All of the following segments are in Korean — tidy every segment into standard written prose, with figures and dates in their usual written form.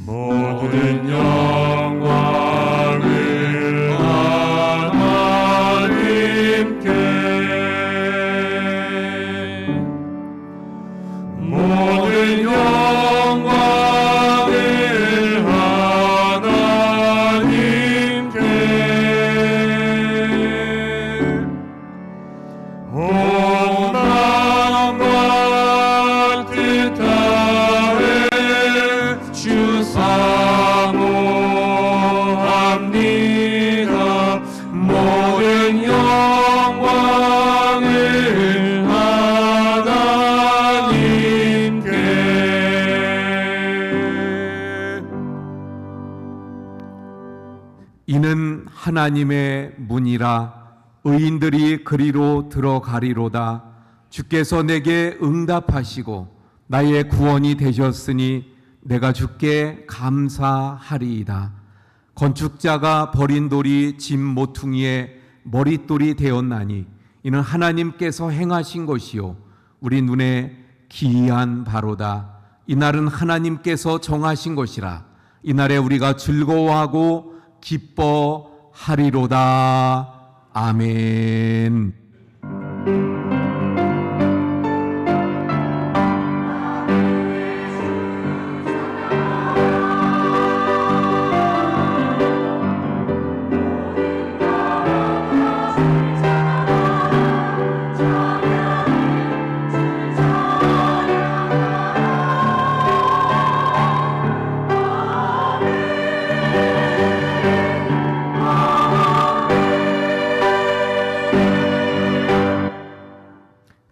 모든 영광을 하나님께, 모든 영광을 하나님께, 온 땅과 뜻 다해 주 사모합니다. 모든 영광을 하나님께. 이는 하나님의 문이라 의인들이 그리로 들어가리로다. 주께서 내게 응답하시고 나의 구원이 되셨으니 내가 주께 감사하리이다. 건축자가 버린 돌이 짐 모퉁이에 머릿돌이 되었나니 이는 하나님께서 행하신 것이요 우리 눈에 기이한 바로다. 이날은 하나님께서 정하신 것이라. 이날에 우리가 즐거워하고 기뻐하리로다. 아멘.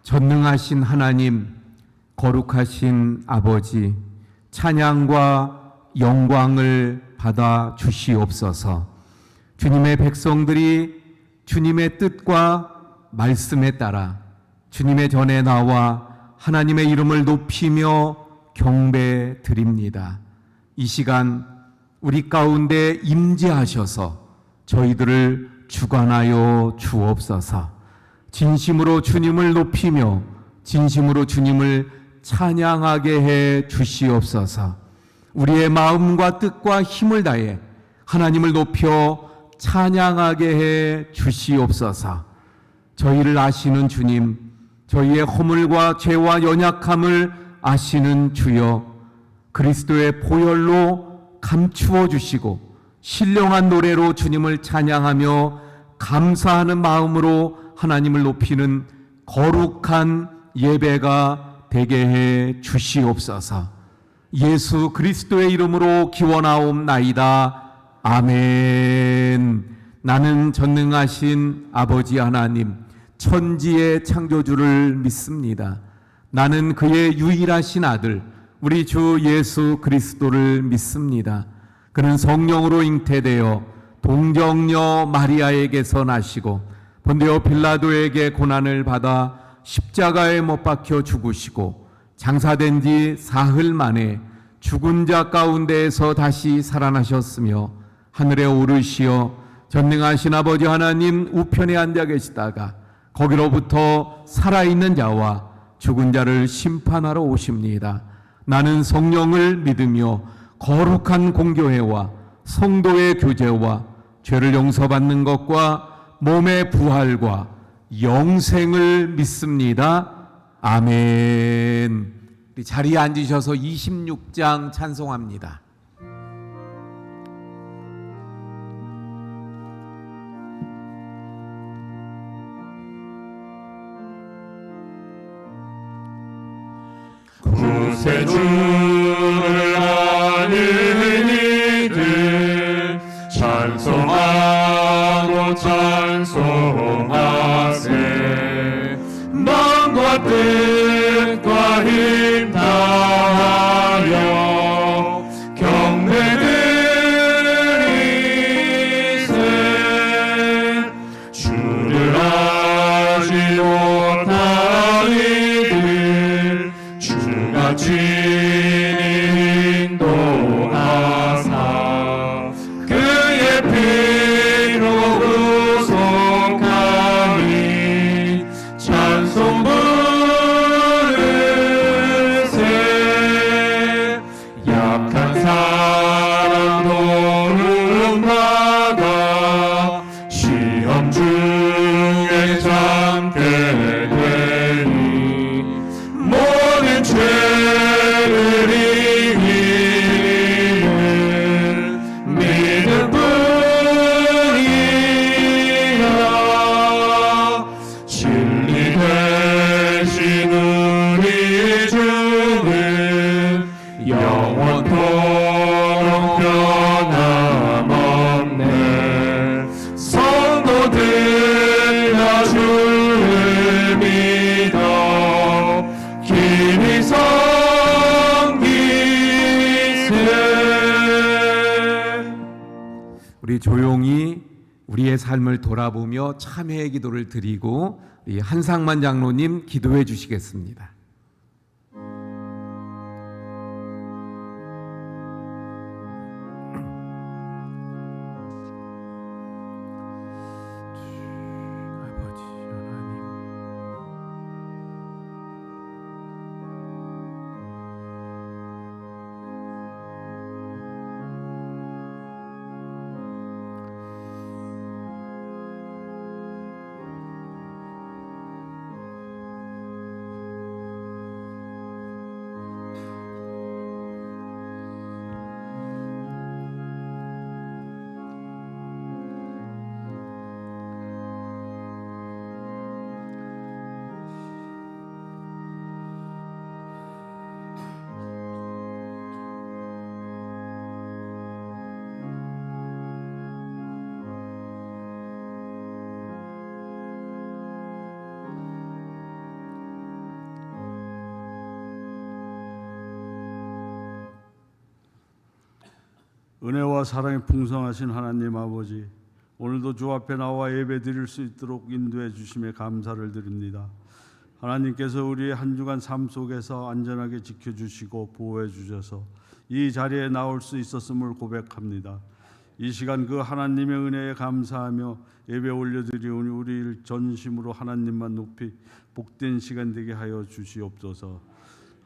전능하신 하나님, 거룩하신 아버지, 찬양과 영광을 받아 주시옵소서. 주님의 백성들이 주님의 뜻과 말씀에 따라 주님의 전에 나와 하나님의 이름을 높이며 경배 드립니다. 이 시간 우리 가운데 임재하셔서 저희들을 주관하여 주옵소서. 진심으로 주님을 높이며 진심으로 주님을 찬양하게 해 주시옵소서. 우리의 마음과 뜻과 힘을 다해 하나님을 높여 찬양하게 해 주시옵소서. 저희를 아시는 주님, 저희의 허물과 죄와 연약함을 아시는 주여, 그리스도의 보혈로 감추어 주시고 신령한 노래로 주님을 찬양하며 감사하는 마음으로 하나님을 높이는 거룩한 예배가 되게 해 주시옵소서. 예수 그리스도의 이름으로 기원하옵나이다. 아멘. 나는 전능하신 아버지 하나님, 천지의 창조주를 믿습니다. 나는 그의 유일하신 아들 우리 주 예수 그리스도를 믿습니다. 그는 성령으로 잉태되어 동정녀 마리아에게서 나시고 본디오 빌라도에게 고난을 받아 십자가에 못 박혀 죽으시고 장사된 지 사흘 만에 죽은 자 가운데에서 다시 살아나셨으며 하늘에 오르시어 전능하신 아버지 하나님 우편에 앉아 계시다가 거기로부터 살아있는 자와 죽은 자를 심판하러 오십니다. 나는 성령을 믿으며 거룩한 공교회와 성도의 교제와 죄를 용서받는 것과 몸의 부활과 영생을 믿습니다. 아멘. 자리에 앉으셔서 26장 찬송합니다. 구세주를 아는 이들 찬송하고 찬송하세. 마음과 뜻과 힘 다하여 경배드리세. 주를 알지 못한 이들 주가 친히 인도하사 그의 피로 구속하니 찬송 부르세. 약한 주는 영원토록 변함없네. 성도들 다 주를 믿어 길이 섬기세. 우리 조용히 우리의 삶을 돌아보며 참회의 기도를 드리고 이 한상만 장로님 기도해 주시겠습니다. 아버지 하나님, 은혜와 사랑이 풍성하신 하나님 아버지, 오늘도 주 앞에 나와 예배 드릴 수 있도록 인도해 주심에 감사를 드립니다. 하나님께서 우리의 한 주간 삶 속에서 안전하게 지켜주시고 보호해 주셔서 이 자리에 나올 수 있었음을 고백합니다. 이 시간 그 하나님의 은혜에 감사하며 예배 올려드리오니 우리를 전심으로 하나님만 높이 복된 시간 되게 하여 주시옵소서.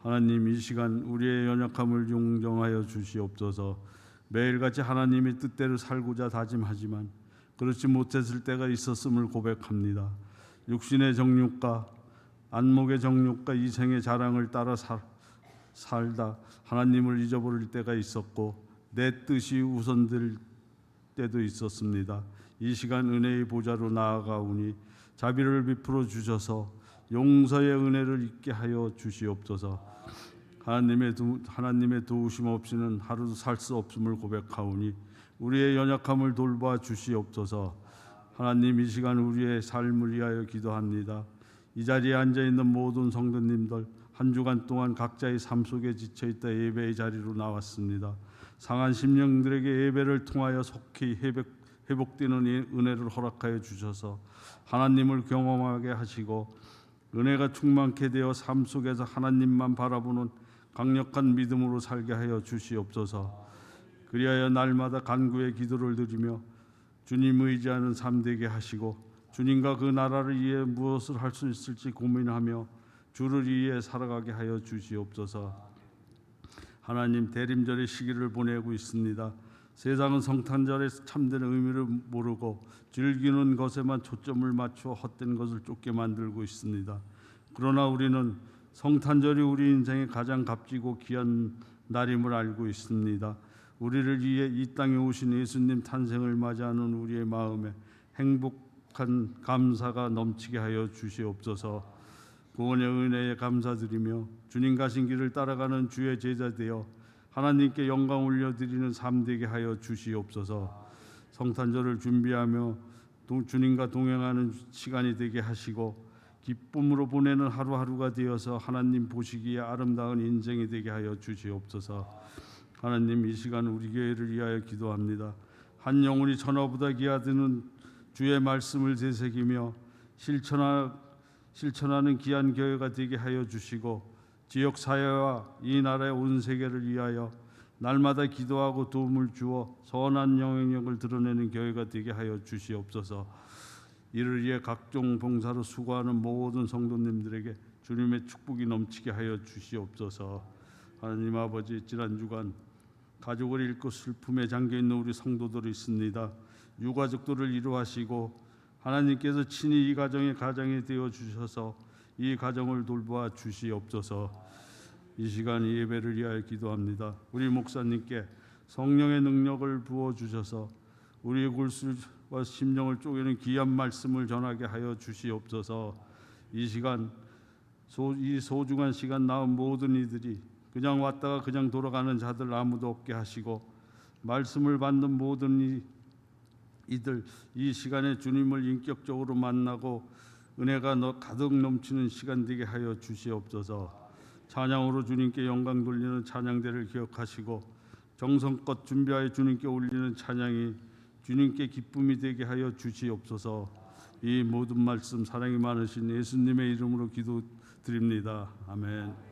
하나님, 이 시간 우리의 연약함을 용정하여 주시옵소서. 매일같이 하나님의 뜻대로 살고자 다짐하지만 그렇지 못했을 때가 있었음을 고백합니다. 육신의 정욕과 안목의 정욕과 이생의 자랑을 따라 살다 하나님을 잊어버릴 때가 있었고 내 뜻이 우선될 때도 있었습니다. 이 시간 은혜의 보좌로 나아가오니 자비를 베풀어 주셔서 용서의 은혜를 잊게 하여 주시옵소서. 하나님의 도우심 없이는 하루도 살 수 없음을 고백하오니 우리의 연약함을 돌봐 주시옵소서. 하나님, 이 시간 우리의 삶을 위하여 기도합니다. 이 자리에 앉아있는 모든 성도님들 한 주간 동안 각자의 삶 속에 지쳐있다 예배의 자리로 나왔습니다. 상한 심령들에게 예배를 통하여 속히 회복되는 은혜를 허락하여 주셔서 하나님을 경험하게 하시고 은혜가 충만케 되어 삶 속에서 하나님만 바라보는 강력한 믿음으로 살게 하여 주시옵소서. 그리하여 날마다 간구의 기도를 드리며 주님 의지하는 삶 되게 하시고 주님과 그 나라를 위해 무엇을 할 수 있을지 고민하며 주를 위해 살아가게 하여 주시옵소서. 하나님, 대림절의 시기를 보내고 있습니다. 세상은 성탄절의 참된 의미를 모르고 즐기는 것에만 초점을 맞추어 헛된 것을 쫓게 만들고 있습니다. 그러나 우리는 성탄절이 우리 인생의 가장 값지고 귀한 날임을 알고 있습니다. 우리를 위해 이 땅에 오신 예수님 탄생을 맞이하는 우리의 마음에 행복한 감사가 넘치게 하여 주시옵소서. 구원의 은혜에 감사드리며 주님 가신 길을 따라가는 주의 제자 되어 하나님께 영광 올려드리는 삶 되게 하여 주시옵소서. 성탄절을 준비하며 주님과 동행하는 시간이 되게 하시고 기쁨으로 보내는 하루하루가 되어서 하나님 보시기에 아름다운 인생이 되게 하여 주시옵소서. 하나님, 이 시간 우리 교회를 위하여 기도합니다. 한 영혼이 천하보다 귀하다는 주의 말씀을 되새기며 실천하는 귀한 교회가 되게 하여 주시고 지역 사회와 이 나라의 온 세계를 위하여 날마다 기도하고 도움을 주어 선한 영향력을 드러내는 교회가 되게 하여 주시옵소서. 이를 위해 각종 봉사로 수고하는 모든 성도님들에게 주님의 축복이 넘치게 하여 주시옵소서. 하나님 아버지, 지난 주간 가족을 잃고 슬픔에 잠겨있는 우리 성도들이 있습니다. 유가족들을 위로하시고 하나님께서 친히 이 가정이 되어 주셔서 이 가정을 돌보아 주시옵소서. 이 시간 예배를 위하여 기도합니다. 우리 목사님께 성령의 능력을 부어 주셔서 우리의 골수와 심령을 쪼개는 귀한 말씀을 전하게 하여 주시옵소서. 이 시간 이 소중한 시간 낳은 모든 이들이 그냥 왔다가 그냥 돌아가는 자들 아무도 없게 하시고 말씀을 받는 모든 이들 이 시간에 주님을 인격적으로 만나고 은혜가 가득 넘치는 시간 되게 하여 주시옵소서. 찬양으로 주님께 영광 돌리는 찬양대를 기억하시고 정성껏 준비하여 주님께 올리는 찬양이 주님께 기쁨이 되게 하여 주시옵소서. 이 모든 말씀 사랑이 많으신 예수님의 이름으로 기도드립니다. 아멘.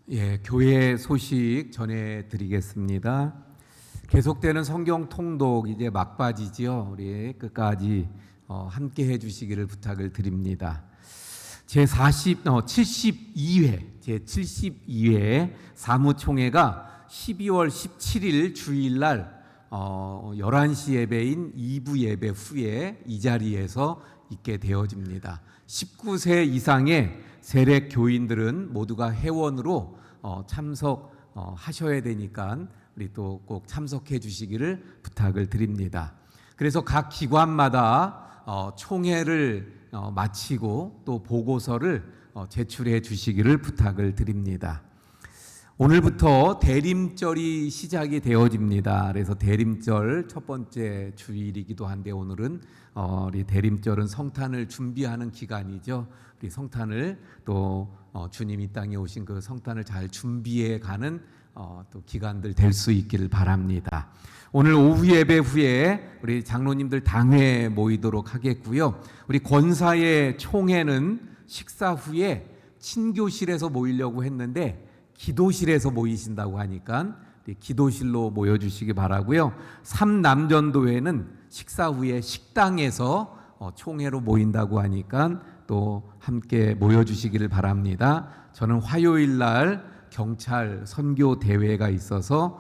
예, 교회 소식 전해드리겠습니다. 계속되는 성경 통독 이제 막바지지요. 우리 끝까지 함께 해주시기를 부탁을 드립니다. 제 72회 사무총회가 12월 17일 주일날 11시 예배인 2부 예배 후에 이 자리에서 있게 되어집니다. 19세 이상의 세례 교인들은 모두가 회원으로 참석하셔야 되니까 우리 또 꼭 참석해 주시기를 부탁을 드립니다. 그래서 각 기관마다 총회를 마치고 또 보고서를 제출해 주시기를 부탁을 드립니다. 오늘부터 대림절이 시작이 되어집니다. 그래서 대림절 첫 번째 주일이기도 한데 오늘은 우리 대림절은 성탄을 준비하는 기간이죠. 우리 성탄을 또 주님이 땅에 오신 그 성탄을 잘 준비해 가는 또 기간들 될 수 있기를 바랍니다. 오늘 오후 예배 후에 우리 장로님들 당회 모이도록 하겠고요. 우리 권사의 총회는 식사 후에 친교실에서 모이려고 했는데 기도실에서 모이신다고 하니까 기도실로 모여주시기 바라고요. 삼남전도회는 식사 후에 식당에서 총회로 모인다고 하니까 또 함께 모여주시기를 바랍니다. 저는 화요일 날 경찰 선교 대회가 있어서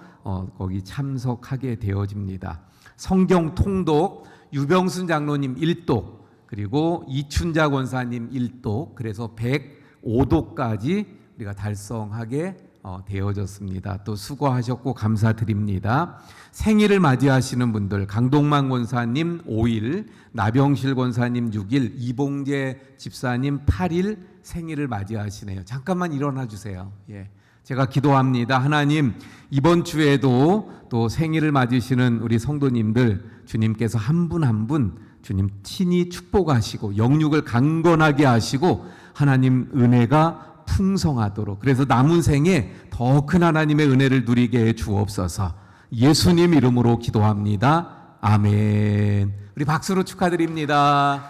거기 참석하게 되어집니다. 성경 통독 유병순 장로님 1독 그리고 이춘자 권사님 1독 그래서 105독까지 우리가 달성하게 되어졌습니다. 또 수고하셨고 감사드립니다. 생일을 맞이하시는 분들 강동만 권사님 5일, 나병실 권사님 6일, 이봉재 집사님 8일 생일을 맞이하시네요. 잠깐만 일어나 주세요. 예. 제가 기도합니다. 하나님 이번 주에도 또 생일을 맞으시는 우리 성도님들 주님께서 한 분 한 분 주님 친히 축복하시고 영육을 강건하게 하시고 하나님 은혜가 풍성하도록 그래서 남은 생에 더 큰 하나님의 은혜를 누리게 해 주옵소서. 예수님 이름으로 기도합니다. 아멘. 우리 박수로 축하드립니다.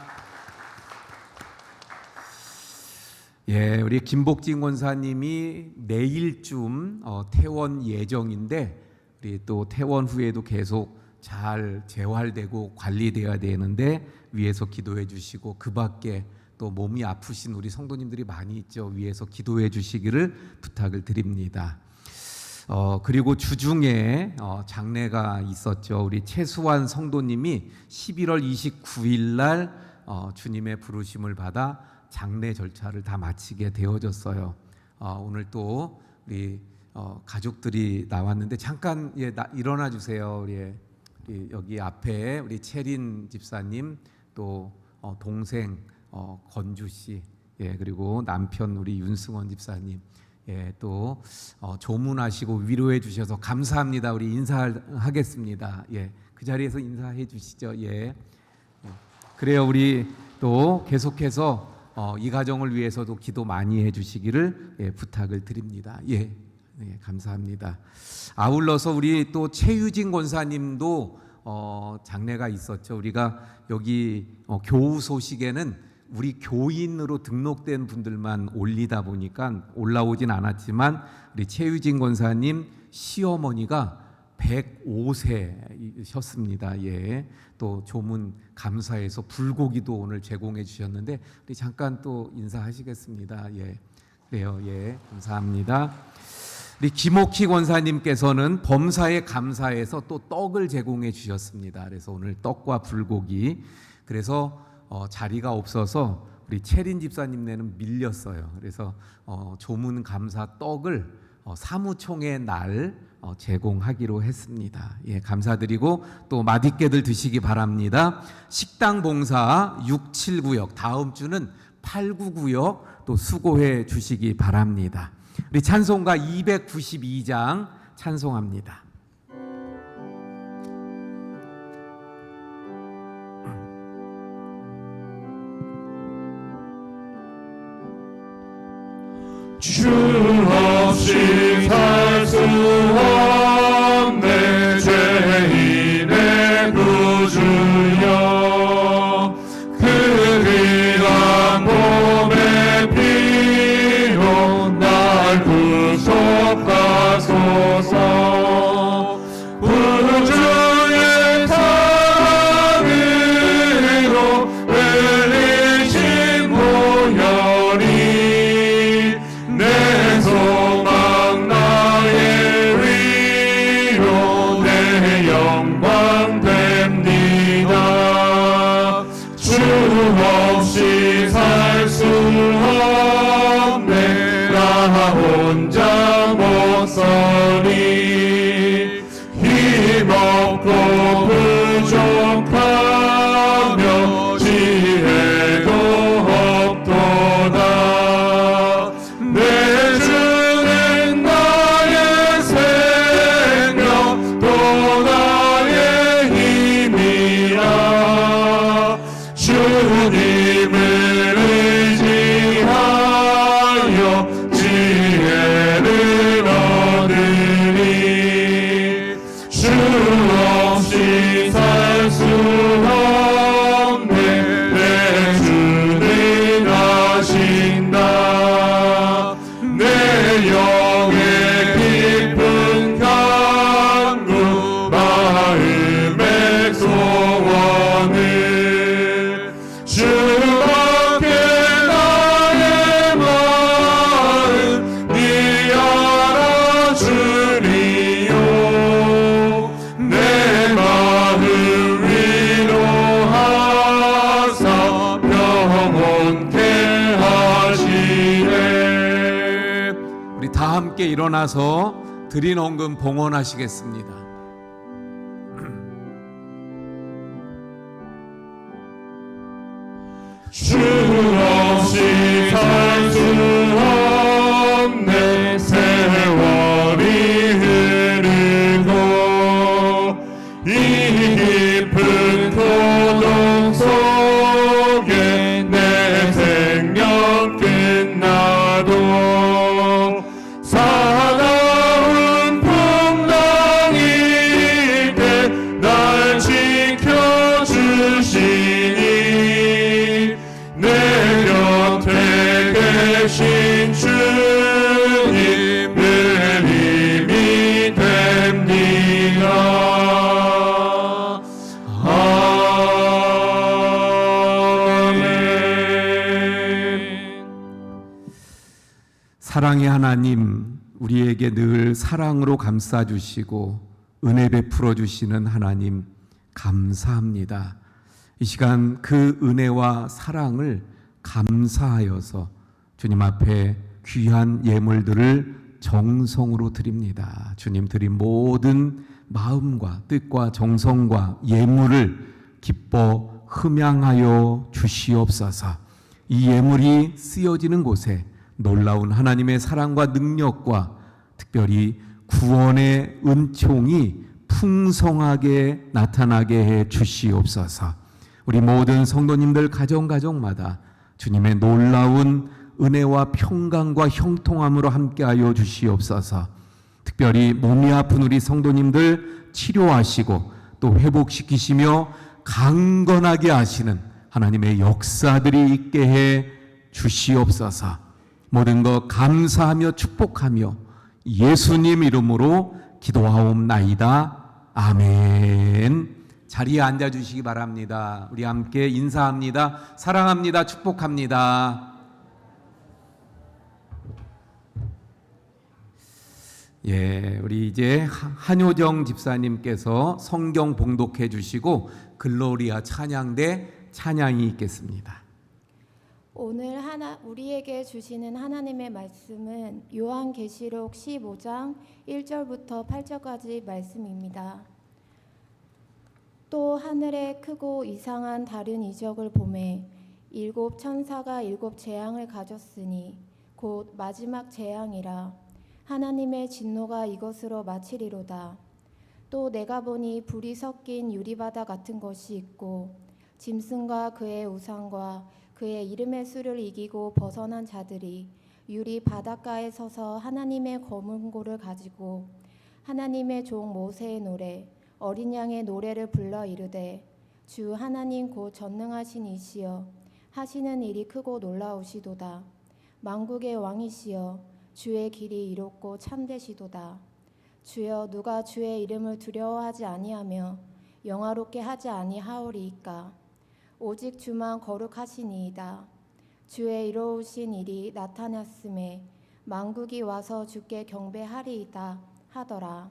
예, 우리 김복진 권사님이 내일쯤 퇴원 예정인데 우리 또 퇴원 후에도 계속 잘 재활되고 관리되어야 되는데 위에서 기도해 주시고 그 밖에 또 몸이 아프신 우리 성도님들이 많이 있죠. 위에서 기도해 주시기를 부탁을 드립니다. 그리고 주중에 장례가 있었죠. 우리 최수환 성도님이 11월 29일 날 주님의 부르심을 받아 장례 절차를 다 마치게 되어졌어요. 오늘 또 우리 가족들이 나왔는데 잠깐 일어나 주세요. 우리 여기 앞에 우리 채린 집사님 또 동생 건주 씨, 예, 그리고 남편 우리 윤승원 집사님, 예, 또 조문하시고 위로해 주셔서 감사합니다. 우리 인사하겠습니다. 예, 그 자리에서 인사해 주시죠. 예, 그래요. 우리 또 계속해서 이 가정을 위해서도 기도 많이 해주시기를 부탁을 드립니다. 예, 감사합니다. 아울러서 우리 또 최유진 권사님도 장례가 있었죠. 우리가 여기 교우 소식에는 우리 교인으로 등록된 분들만 올리다 보니까 올라오진 않았지만 우리 최유진 권사님 시어머니가 105세셨습니다. 예, 또 조문 감사해서 불고기도 오늘 제공해 주셨는데 우리 잠깐 또 인사하시겠습니다. 예, 그래요. 예, 감사합니다. 우리 김옥희 권사님께서는 범사에 감사해서 또 떡을 제공해 주셨습니다. 그래서 오늘 떡과 불고기. 그래서 자리가 없어서 우리 채린 집사님네는 밀렸어요. 그래서 조문 감사 떡을 사무총회 날 제공하기로 했습니다. 예, 감사드리고 또 맛있게들 드시기 바랍니다. 식당 봉사 679역 다음 주는 899역 또 수고해 주시기 바랍니다. 우리 찬송가 292장 찬송합니다. 주 없이 살 수 없네 죄인의 구주여 그리한 몸의 피로 날 구속하소서 구주의 사랑으로 흘리신 보혈이 내 소망 나의 위로 내 영광 됩니다. 주 없이 살 수 없네 나 혼자 못 서니 힘없고 부족하며 지혜도 없도다. 내 주는 나의 생명 또 나의 힘이라. 주님을 의지하여 지혜를 얻으리. 주 없이 살 수 없네 내 주는 하신다. 내 영의 깊은 간구 마음의 소원을 주밖에 나의 마음 네 알아주리요. 내 마음 위로하사 평온케 하시네. 우리 다 함께 일어나서 드린 헌금 봉헌하시겠습니다. 주 없이 살 수 없네 세월이 흐르고 이 깊은 고통 속에 내 생명 끝나도 사나운 풍랑일 때 날 지켜주시니 내 곁에 계신 주님 늘 힘이 됩니다. 아멘. 사랑의 하나님, 우리에게 늘 사랑으로 감싸주시고 은혜 베풀어 주시는 하나님 감사합니다. 이 시간 그 은혜와 사랑을 감사하여서 주님 앞에 귀한 예물들을 정성으로 드립니다. 주님 드린 모든 마음과 뜻과 정성과 예물을 기뻐 흠양하여 주시옵소서. 이 예물이 쓰여지는 곳에 놀라운 하나님의 사랑과 능력과 특별히 구원의 은총이 풍성하게 나타나게 해 주시옵소서. 우리 모든 성도님들 가정마다 주님의 놀라운 은혜와 평강과 형통함으로 함께하여 주시옵소서. 특별히 몸이 아픈 우리 성도님들 치료하시고 또 회복시키시며 강건하게 하시는 하나님의 역사들이 있게 해 주시옵소서. 모든 것 감사하며 축복하며 예수님 이름으로 기도하옵나이다. 아멘. 자리에 앉아주시기 바랍니다. 우리 함께 인사합니다. 사랑합니다. 축복합니다. 예, 우리 이제 한효정 집사님께서 성경 봉독해 주시고 글로리아 찬양대 찬양이 있겠습니다. 오늘 우리에게 주시는 하나님의 말씀은 요한계시록 15장 1절부터 8절까지 말씀입니다. 또 하늘에 크고 이상한 다른 이적을 보매 일곱 천사가 일곱 재앙을 가졌으니 곧 마지막 재앙이라. 하나님의 진노가 이것으로 마치리로다. 또 내가 보니 불이 섞인 유리바다 같은 것이 있고 짐승과 그의 우상과 그의 이름의 수를 이기고 벗어난 자들이 유리 바닷가에 서서 하나님의 검은고를 가지고 하나님의 종 모세의 노래 어린 양의 노래를 불러 이르되 주 하나님 곧 전능하신 이시여 하시는 일이 크고 놀라우시도다. 만국의 왕이시여 주의 길이 이롭고 참되시도다. 주여 누가 주의 이름을 두려워하지 아니하며 영화롭게 하지 아니하오리이까. 오직 주만 거룩하시니이다. 주의 이로우신 일이 나타났음에 만국이 와서 주께 경배하리이다 하더라.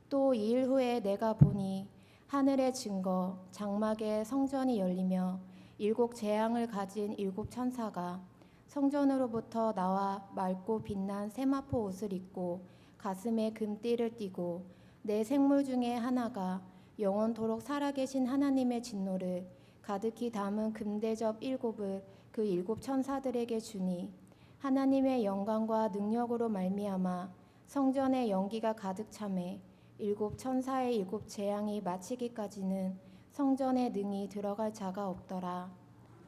또 2일 후에 내가 보니 하늘의 증거 장막에 성전이 열리며 일곱 재앙을 가진 일곱 천사가 성전으로부터 나와 맑고 빛난 세마포 옷을 입고 가슴에 금띠를 띠고 내 생물 중에 하나가 영원토록 살아계신 하나님의 진노를 가득히 담은 금대접 일곱을 그 일곱 천사들에게 주니 하나님의 영광과 능력으로 말미암아 성전에 연기가 가득 차매 일곱 천사의 일곱 재앙이 마치기까지는 성전에 능히 들어갈 자가 없더라.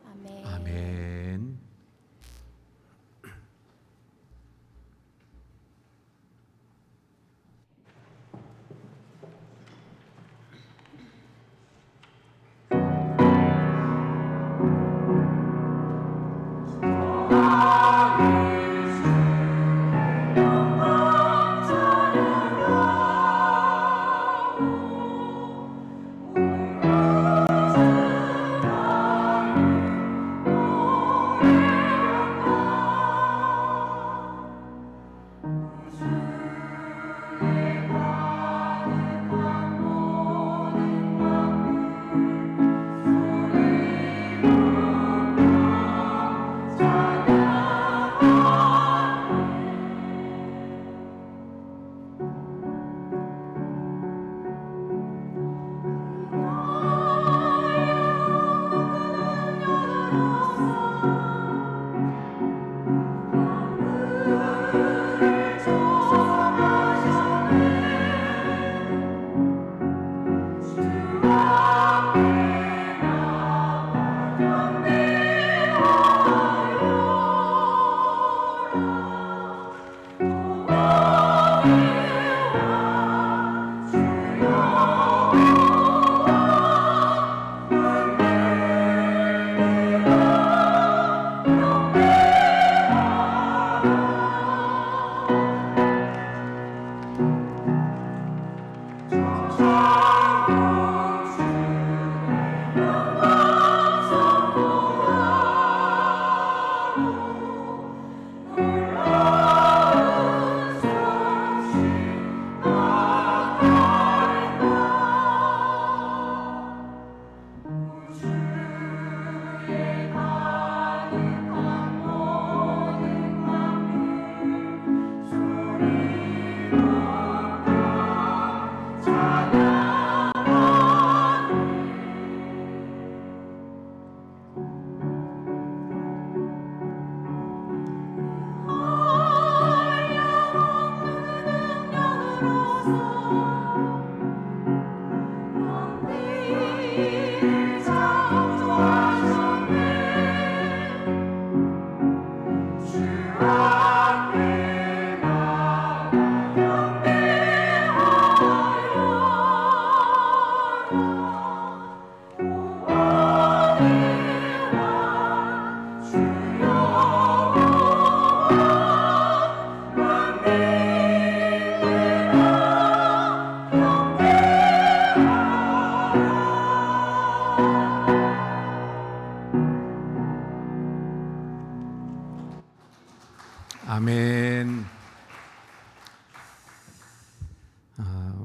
아멘. 아멘.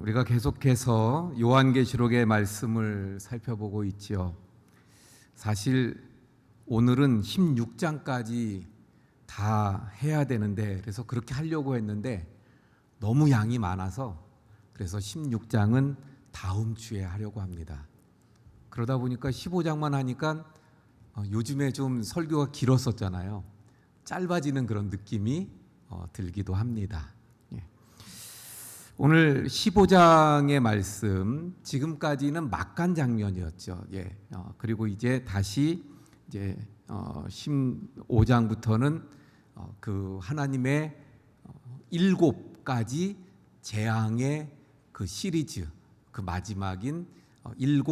우리가 계속해서 요한계시록의 말씀을 살펴보고 있지요. 사실 오늘은 16장까지 다 해야 되는데, 그래서 그렇게 하려고 했는데 너무 양이 많아서 그래서 16장은 다음 주에 하려고 합니다. 그러다 보니까 15장만 하니까 요즘에 좀 설교가 길었었잖아요. 짧아지는 그런 느낌이 들기도 합니다. 오늘 15장의 말씀, 지금까지는 막간 장면이었죠. 그리고 이제 다시 이제 15장부터는 그 하나님의 7가지 재앙의 그 시리즈, 그 마지막인 7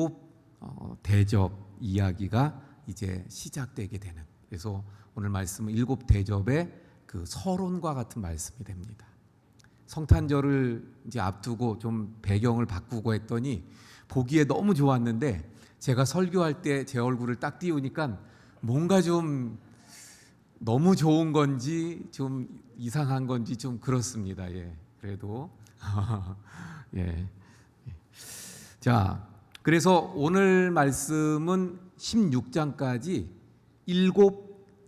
대접 이야기가 이제 시작되게 되는. 그래서 오늘 말씀은 7 대접의 그 서론과 같은 말씀이 됩니다. 성탄절을 이제 앞두고 좀 배경을 바꾸고 했더니 보기에 너무 좋았는데, 제가 설교할 때 제 얼굴을 딱 띄우니까 뭔가 좀 너무 좋은 건지 좀 이상한 건지 좀 그렇습니다. 그래도 자, 그래서 오늘 말씀은 16장까지 7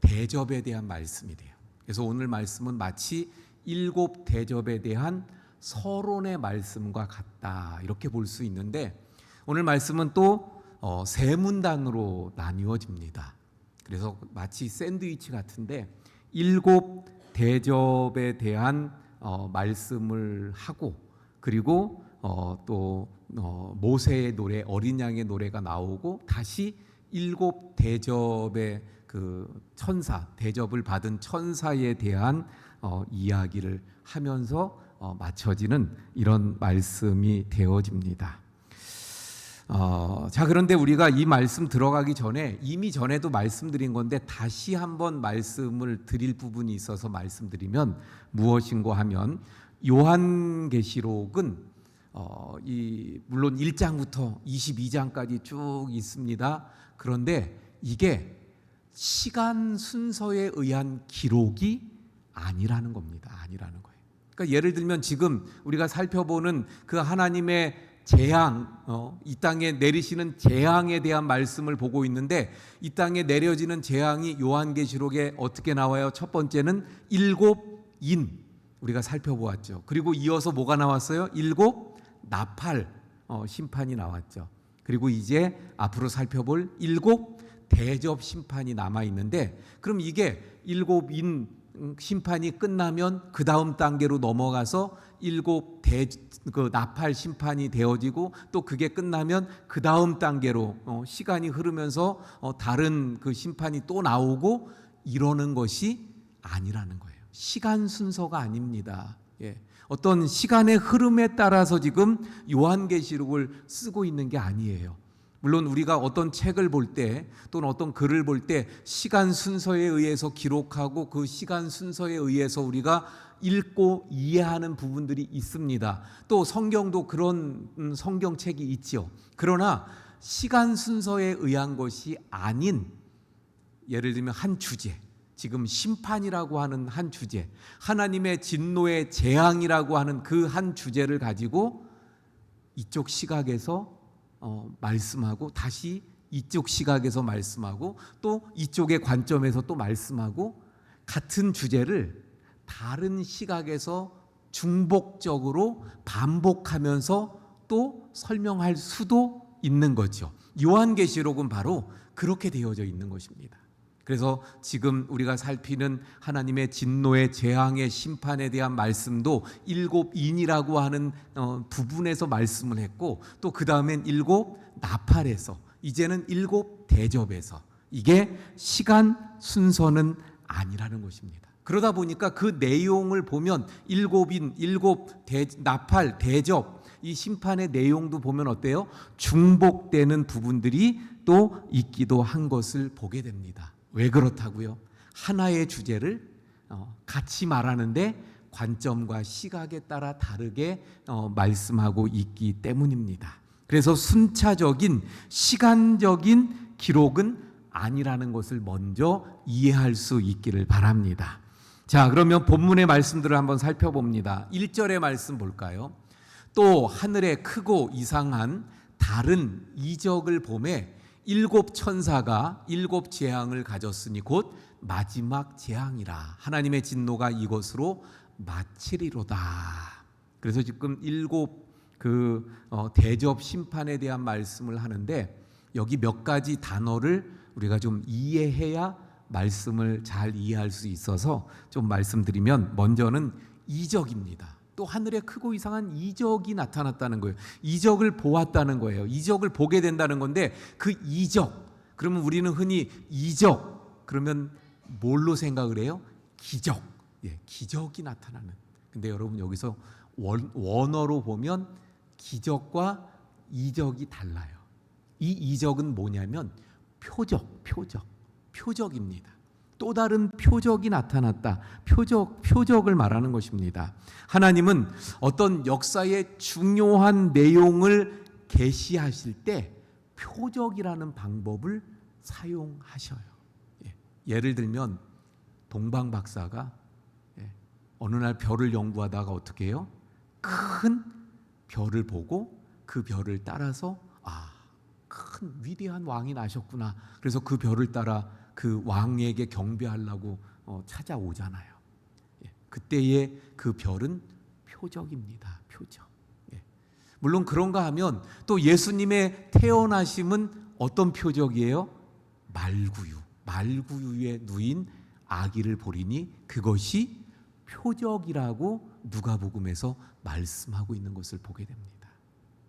대접에 대한 말씀이 돼요. 그래서 오늘 말씀은 마치 7 대접에 대한 서론의 말씀과 같다, 이렇게 볼 수 있는데, 오늘 말씀은 또 세 문단으로 나뉘어집니다. 그래서 마치 샌드위치 같은데 7 대접에 대한 말씀을 하고, 그리고 또 모세의 노래, 어린 양의 노래가 나오고, 다시 7 대접의 그 천사, 대접을 받은 천사에 대한 이야기를 하면서 맞춰지는 이런 말씀이 되어집니다. 자, 그런데 우리가 이 말씀 들어가기 전에, 이미 전에도 말씀드린 건데 다시 한번 말씀을 드릴 부분이 있어서 말씀드리면, 무엇인가 하면 요한계시록은 물론 1장부터 22장까지 쭉 있습니다. 그런데 이게 시간 순서에 의한 기록이 아니라는 겁니다. 아니라는 거예요. 그러니까 예를 들면 지금 우리가 살펴보는 그 하나님의 재앙, 이 땅에 내리시는 재앙에 대한 말씀을 보고 있는데, 이 땅에 내려지는 재앙이 요한계시록에 어떻게 나와요? 첫 번째는 7인, 우리가 살펴보았죠. 그리고 이어서 뭐가 나왔어요? 7 나팔 심판이 나왔죠. 그리고 이제 앞으로 살펴볼 7 대접 심판이 남아 있는데, 그럼 이게 7인 심판이 끝나면 그 다음 단계로 넘어가서 7 나팔 심판이 되어지고, 또 그게 끝나면 그 다음 단계로 시간이 흐르면서 다른 그 심판이 또 나오고, 이러는 것이 아니라는 거예요. 시간 순서가 아닙니다. 어떤 시간의 흐름에 따라서 지금 요한계시록을 쓰고 있는 게 아니에요. 물론 우리가 어떤 책을 볼 때, 또는 어떤 글을 볼 때 시간 순서에 의해서 기록하고, 그 시간 순서에 의해서 우리가 읽고 이해하는 부분들이 있습니다. 또 성경도 그런 성경책이 있죠. 그러나 시간 순서에 의한 것이 아닌, 예를 들면 한 주제, 지금 심판이라고 하는 한 주제, 하나님의 진노의 재앙이라고 하는 그 한 주제를 가지고 이쪽 시각에서 말씀하고, 다시 이쪽 시각에서 말씀하고, 또 이쪽의 관점에서 또 말씀하고, 같은 주제를 다른 시각에서 중복적으로 반복하면서 또 설명할 수도 있는 거죠. 요한계시록은 바로 그렇게 되어져 있는 것입니다. 그래서 지금 우리가 살피는 하나님의 진노의 재앙의 심판에 대한 말씀도 7인이라고 하는 부분에서 말씀을 했고, 또 그 다음엔 7 나팔에서, 이제는 7 대접에서, 이게 시간 순서는 아니라는 것입니다. 그러다 보니까 그 내용을 보면 7인, 7 나팔, 대접, 이 심판의 내용도 보면 어때요? 중복되는 부분들이 또 있기도 한 것을 보게 됩니다. 왜 그렇다고요? 하나의 주제를 같이 말하는데 관점과 시각에 따라 다르게 말씀하고 있기 때문입니다. 그래서 순차적인 시간적인 기록은 아니라는 것을 먼저 이해할 수 있기를 바랍니다. 자, 그러면 본문의 말씀들을 한번 살펴봅니다. 1절의 말씀 볼까요? 또 하늘에 크고 이상한 다른 이적을 보매 7 천사가 7 재앙을 가졌으니 곧 마지막 재앙이라. 하나님의 진노가 이것으로 마치리로다. 그래서 지금 7 대접 심판에 대한 말씀을 하는데 여기 몇 가지 단어를 우리가 좀 이해해야 말씀을 잘 이해할 수 있어서 좀 말씀드리면, 먼저는 이적입니다. 또 하늘에 크고 이상한 이적이 나타났다는 거예요. 이적을 보았다는 거예요. 이적을 보게 된다는 건데, 그 이적, 그러면 우리는 흔히 이적 그러면 뭘로 생각을 해요? 기적. 예, 기적이 나타나는. 근데 여러분 여기서 원어로 보면 기적과 이적이 달라요. 이 이적은 뭐냐면 표적입니다. 또 다른 표적이 나타났다. 표적을 말하는 것입니다. 하나님은 어떤 역사의 중요한 내용을 계시하실 때 표적이라는 방법을 사용하셔요. 예를 들면 동방 박사가 어느 날 별을 연구하다가 어떻게 해요? 큰 별을 보고 그 별을 따라서 큰 위대한 왕이 나셨구나. 그래서 그 별을 따라 그 왕에게 경배하려고 찾아오잖아요. 그때의 그 별은 표적입니다. 표적. 물론 그런가 하면 또 예수님의 태어나심은 어떤 표적이에요? 말구유에 누인 아기를 보리니 그것이 표적이라고 누가복음에서 말씀하고 있는 것을 보게 됩니다.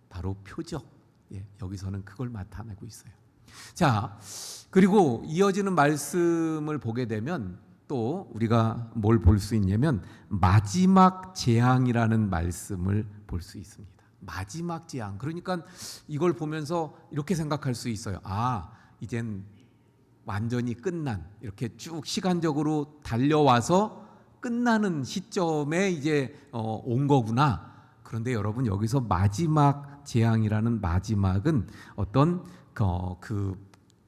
바로 표적. 여기서는 그걸 나타내고 있어요. 자, 그리고 이어지는 말씀을 보게 되면 또 우리가 뭘 볼 수 있냐면 마지막 재앙이라는 말씀을 볼 수 있습니다. 마지막 재앙. 그러니까 이걸 보면서 이렇게 생각할 수 있어요. 이젠 완전히 끝난, 이렇게 쭉 시간적으로 달려와서 끝나는 시점에 이제 온 거구나. 그런데 여러분 여기서 마지막 재앙이라는 마지막은 어떤 그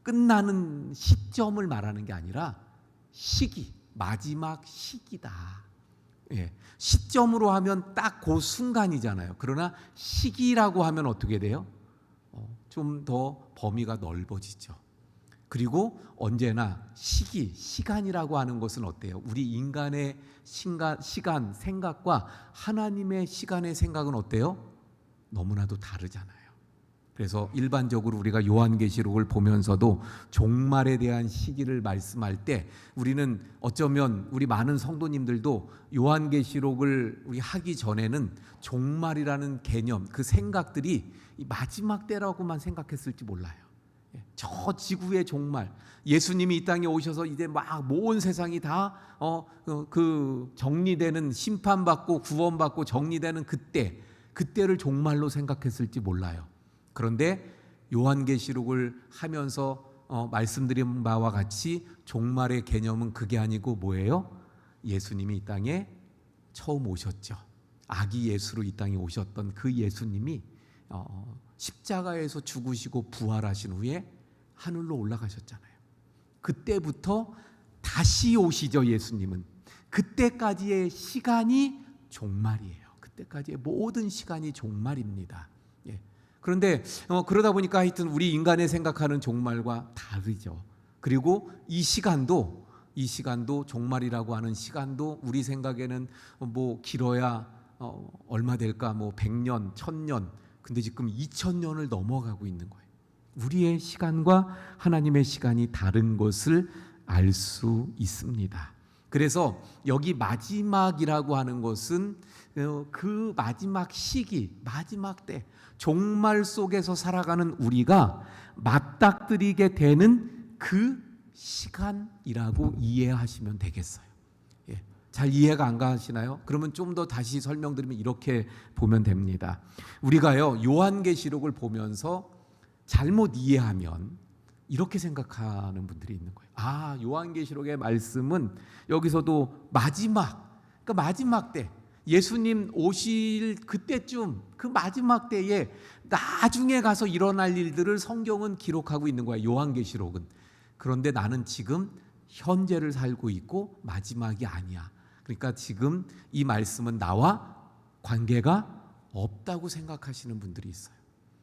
끝나는 시점을 말하는 게 아니라 시기, 마지막 시기다. 시점으로 하면 딱 그 순간이잖아요. 그러나 시기라고 하면 어떻게 돼요? 좀 더 범위가 넓어지죠. 그리고 언제나 시간이라고 하는 것은 어때요? 우리 인간의 시간, 생각과 하나님의 시간의 생각은 어때요? 너무나도 다르잖아요. 그래서 일반적으로 우리가 요한계시록을 보면서도 종말에 대한 시기를 말씀할 때 우리는 어쩌면 우리 많은 성도님들도 요한계시록을 우리 하기 전에는 종말이라는 개념, 그 생각들이 이 마지막 때라고만 생각했을지 몰라요. 저 지구의 종말, 예수님이 이 땅에 오셔서 이제 막 온 세상이 다 그 정리되는, 심판받고 구원받고 정리되는 그때를 종말로 생각했을지 몰라요. 그런데 요한계시록을 하면서 말씀드린 바와 같이 종말의 개념은 그게 아니고 뭐예요? 예수님이 이 땅에 처음 오셨죠. 아기 예수로 이 땅에 오셨던 그 예수님이 십자가에서 죽으시고 부활하신 후에 하늘로 올라가셨잖아요. 그때부터 다시 오시죠. 예수님은 그때까지의 시간이 종말이에요. 그때까지의 모든 시간이 종말입니다. 그런데 그러다 보니까 하여튼 우리 인간의 생각하는 종말과 다르죠. 그리고 이 시간도 종말이라고 하는 시간도 우리 생각에는 뭐 길어야 얼마 될까? 뭐 100년, 1000년. 근데 지금 2000년을 넘어가고 있는 거예요. 우리의 시간과 하나님의 시간이 다른 것을 알 수 있습니다. 그래서 여기 마지막이라고 하는 것은 그 마지막 시기, 마지막 때, 종말 속에서 살아가는 우리가 맞닥뜨리게 되는 그 시간이라고 이해하시면 되겠어요. 잘 이해가 안 가시나요? 그러면 좀 더 다시 설명드리면 이렇게 보면 됩니다. 우리가요, 요한계시록을 보면서 잘못 이해하면 이렇게 생각하는 분들이 있는 거예요. 요한계시록의 말씀은 여기서도 그러니까 마지막 때, 예수님 오실 그때쯤, 그 마지막 때에 나중에 가서 일어날 일들을 성경은 기록하고 있는 거야, 요한계시록은. 그런데 나는 지금 현재를 살고 있고 마지막이 아니야. 그러니까 지금 이 말씀은 나와 관계가 없다고 생각하시는 분들이 있어요.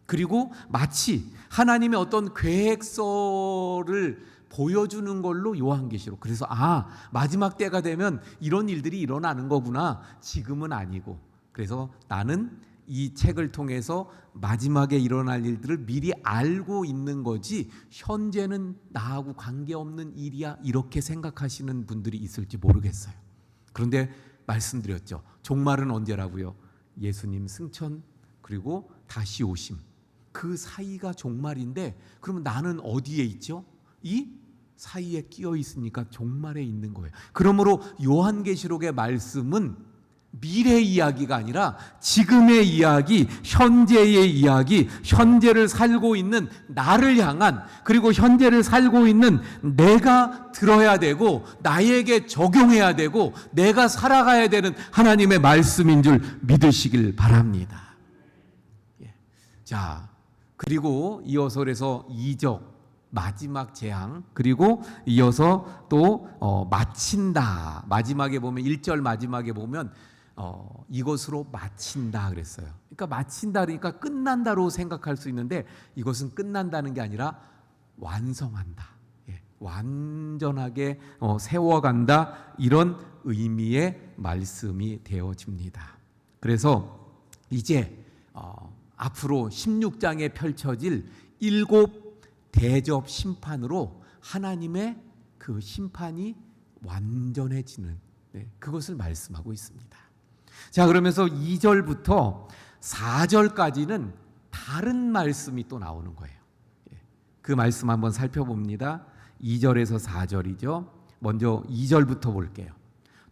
그리고 마치 하나님의 어떤 계획서를 보여주는 걸로 요한계시록, 그래서 마지막 때가 되면 이런 일들이 일어나는 거구나, 지금은 아니고, 그래서 나는 이 책을 통해서 마지막에 일어날 일들을 미리 알고 있는 거지 현재는 나하고 관계없는 일이야, 이렇게 생각하시는 분들이 있을지 모르겠어요. 그런데 말씀드렸죠. 종말은 언제라고요? 예수님 승천 그리고 다시 오심, 그 사이가 종말인데, 그러면 나는 어디에 있죠? 이 사이에 끼어 있으니까 종말에 있는 거예요. 그러므로 요한계시록의 말씀은 미래 이야기가 아니라 지금의 이야기, 현재의 이야기, 현재를 살고 있는 나를 향한, 그리고 현재를 살고 있는 내가 들어야 되고 나에게 적용해야 되고 내가 살아가야 되는 하나님의 말씀인 줄 믿으시길 바랍니다. 자, 그리고 이어서 이적, 마지막 재앙, 그리고 이어서 또 마친다. 마지막에 보면 1절 마지막에 보면 이것으로 마친다 그랬어요. 그러니까 마친다 그러니까 끝난다로 생각할 수 있는데, 이것은 끝난다는 게 아니라 완성한다, 완전하게 세워간다, 이런 의미의 말씀이 되어집니다. 그래서 이제 앞으로 16장에 펼쳐질 7 대접 심판으로 하나님의 그 심판이 완전해지는, 그것을 말씀하고 있습니다. 자, 그러면서 2절부터 4절까지는 다른 말씀이 또 나오는 거예요. 그 말씀 한번 살펴봅니다. 2절에서 4절이죠. 먼저 2절부터 볼게요.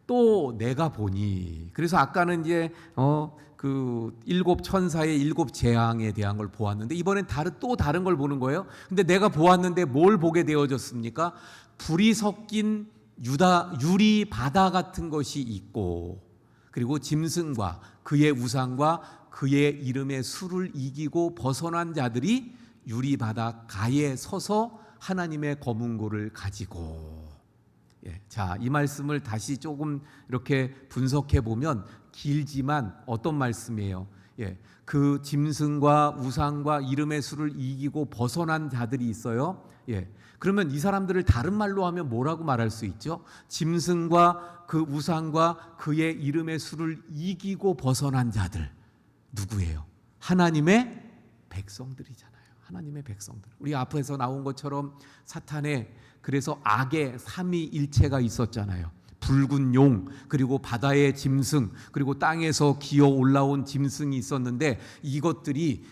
또 내가 보니, 그래서 아까는 이제 그 7 천사의 7 재앙에 대한 걸 보았는데, 이번엔 또 다른 걸 보는 거예요. 근데 내가 보았는데 뭘 보게 되어졌습니까? 불이 섞인 유리 바다 같은 것이 있고, 그리고 짐승과 그의 우상과 그의 이름의 수를 이기고 벗어난 자들이 유리 바다 가에 서서 하나님의 검은고를 가지고. 자, 이 말씀을 다시 조금 이렇게 분석해 보면 길지만 어떤 말씀이에요? 그 짐승과 우상과 이름의 수를 이기고 벗어난 자들이 있어요. 그러면 이 사람들을 다른 말로 하면 뭐라고 말할 수 있죠? 짐승과 그 우상과 그의 이름의 수를 이기고 벗어난 자들, 누구예요? 하나님의 백성들이잖아요. 하나님의 백성들. 우리 앞에서 나온 것처럼 사탄의, 그래서 악의 삼위일체가 있었잖아요. 붉은 용, 그리고 바다의 짐승, 그리고 땅에서 기어 올라온 짐승이 있었는데, 이것들이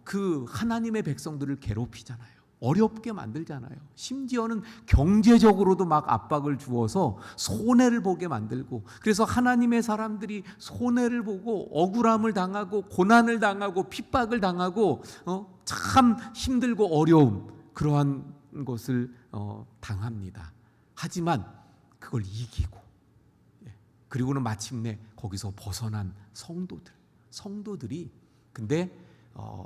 그 하나님의 백성들을 괴롭히잖아요. 어렵게 만들잖아요. 심지어는 경제적으로도 막 압박을 주어서 손해를 보게 만들고, 그래서 하나님의 사람들이 손해를 보고 억울함을 당하고 고난을 당하고 핍박을 당하고 참 힘들고 어려움, 그러한 것을 당합니다. 하지만 그걸 이기고, 그리고는 마침내 거기서 벗어난 성도들이 근데